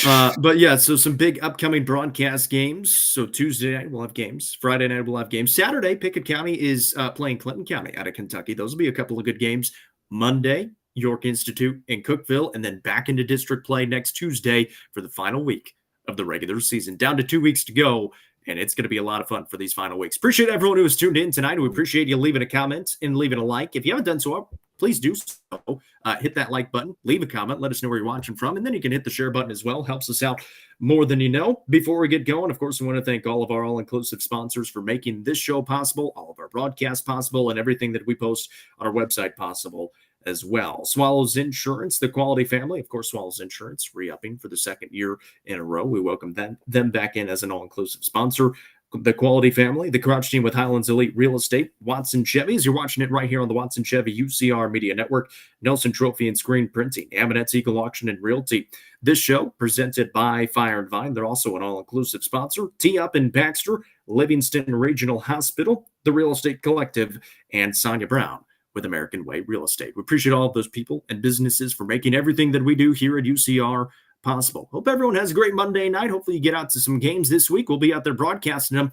But yeah, so some big upcoming broadcast games. So Tuesday night we'll have games. Friday night we'll have games. Saturday, Pickett County is playing Clinton County out of Kentucky. Those will be a couple of good games. Monday, York Institute in Cookeville, and then back into district play next Tuesday for the final week of the regular season. Down to 2 weeks to go, and it's going to be a lot of fun for these final weeks. Appreciate everyone who has tuned in tonight. We appreciate you leaving a comment and leaving a like. If you haven't done so, please do so. Hit that like button, leave a comment, let us know where you're watching from, and then you can hit the share button as well. Helps us out more than you know. Before we get going, of course, we want to thank all of our all-inclusive sponsors for making this show possible, all of our broadcasts possible, and everything that we post on our website possible as well. Swallows Insurance, the quality family. Of course, Swallows Insurance re-upping for the second year in a row. We welcome them back in as an all-inclusive sponsor. The quality family, the Crouch team with Highlands Elite Real Estate, Watson Chevys. You're watching it right here on the Watson Chevy UCR Media Network, Nelson Trophy and Screen Printing, Amonette's Eagle Auction and Realty. This show presented by Fire and Vine. They're also an all-inclusive sponsor. Tee Up in Baxter, Livingston Regional Hospital, the Real Estate Collective, and Sonia Brown with American Way Real Estate. We appreciate all of those people and businesses for making everything that we do here at UCR possible. Hope everyone has a great Monday night. Hopefully you get out to some games this week. We'll be out there broadcasting them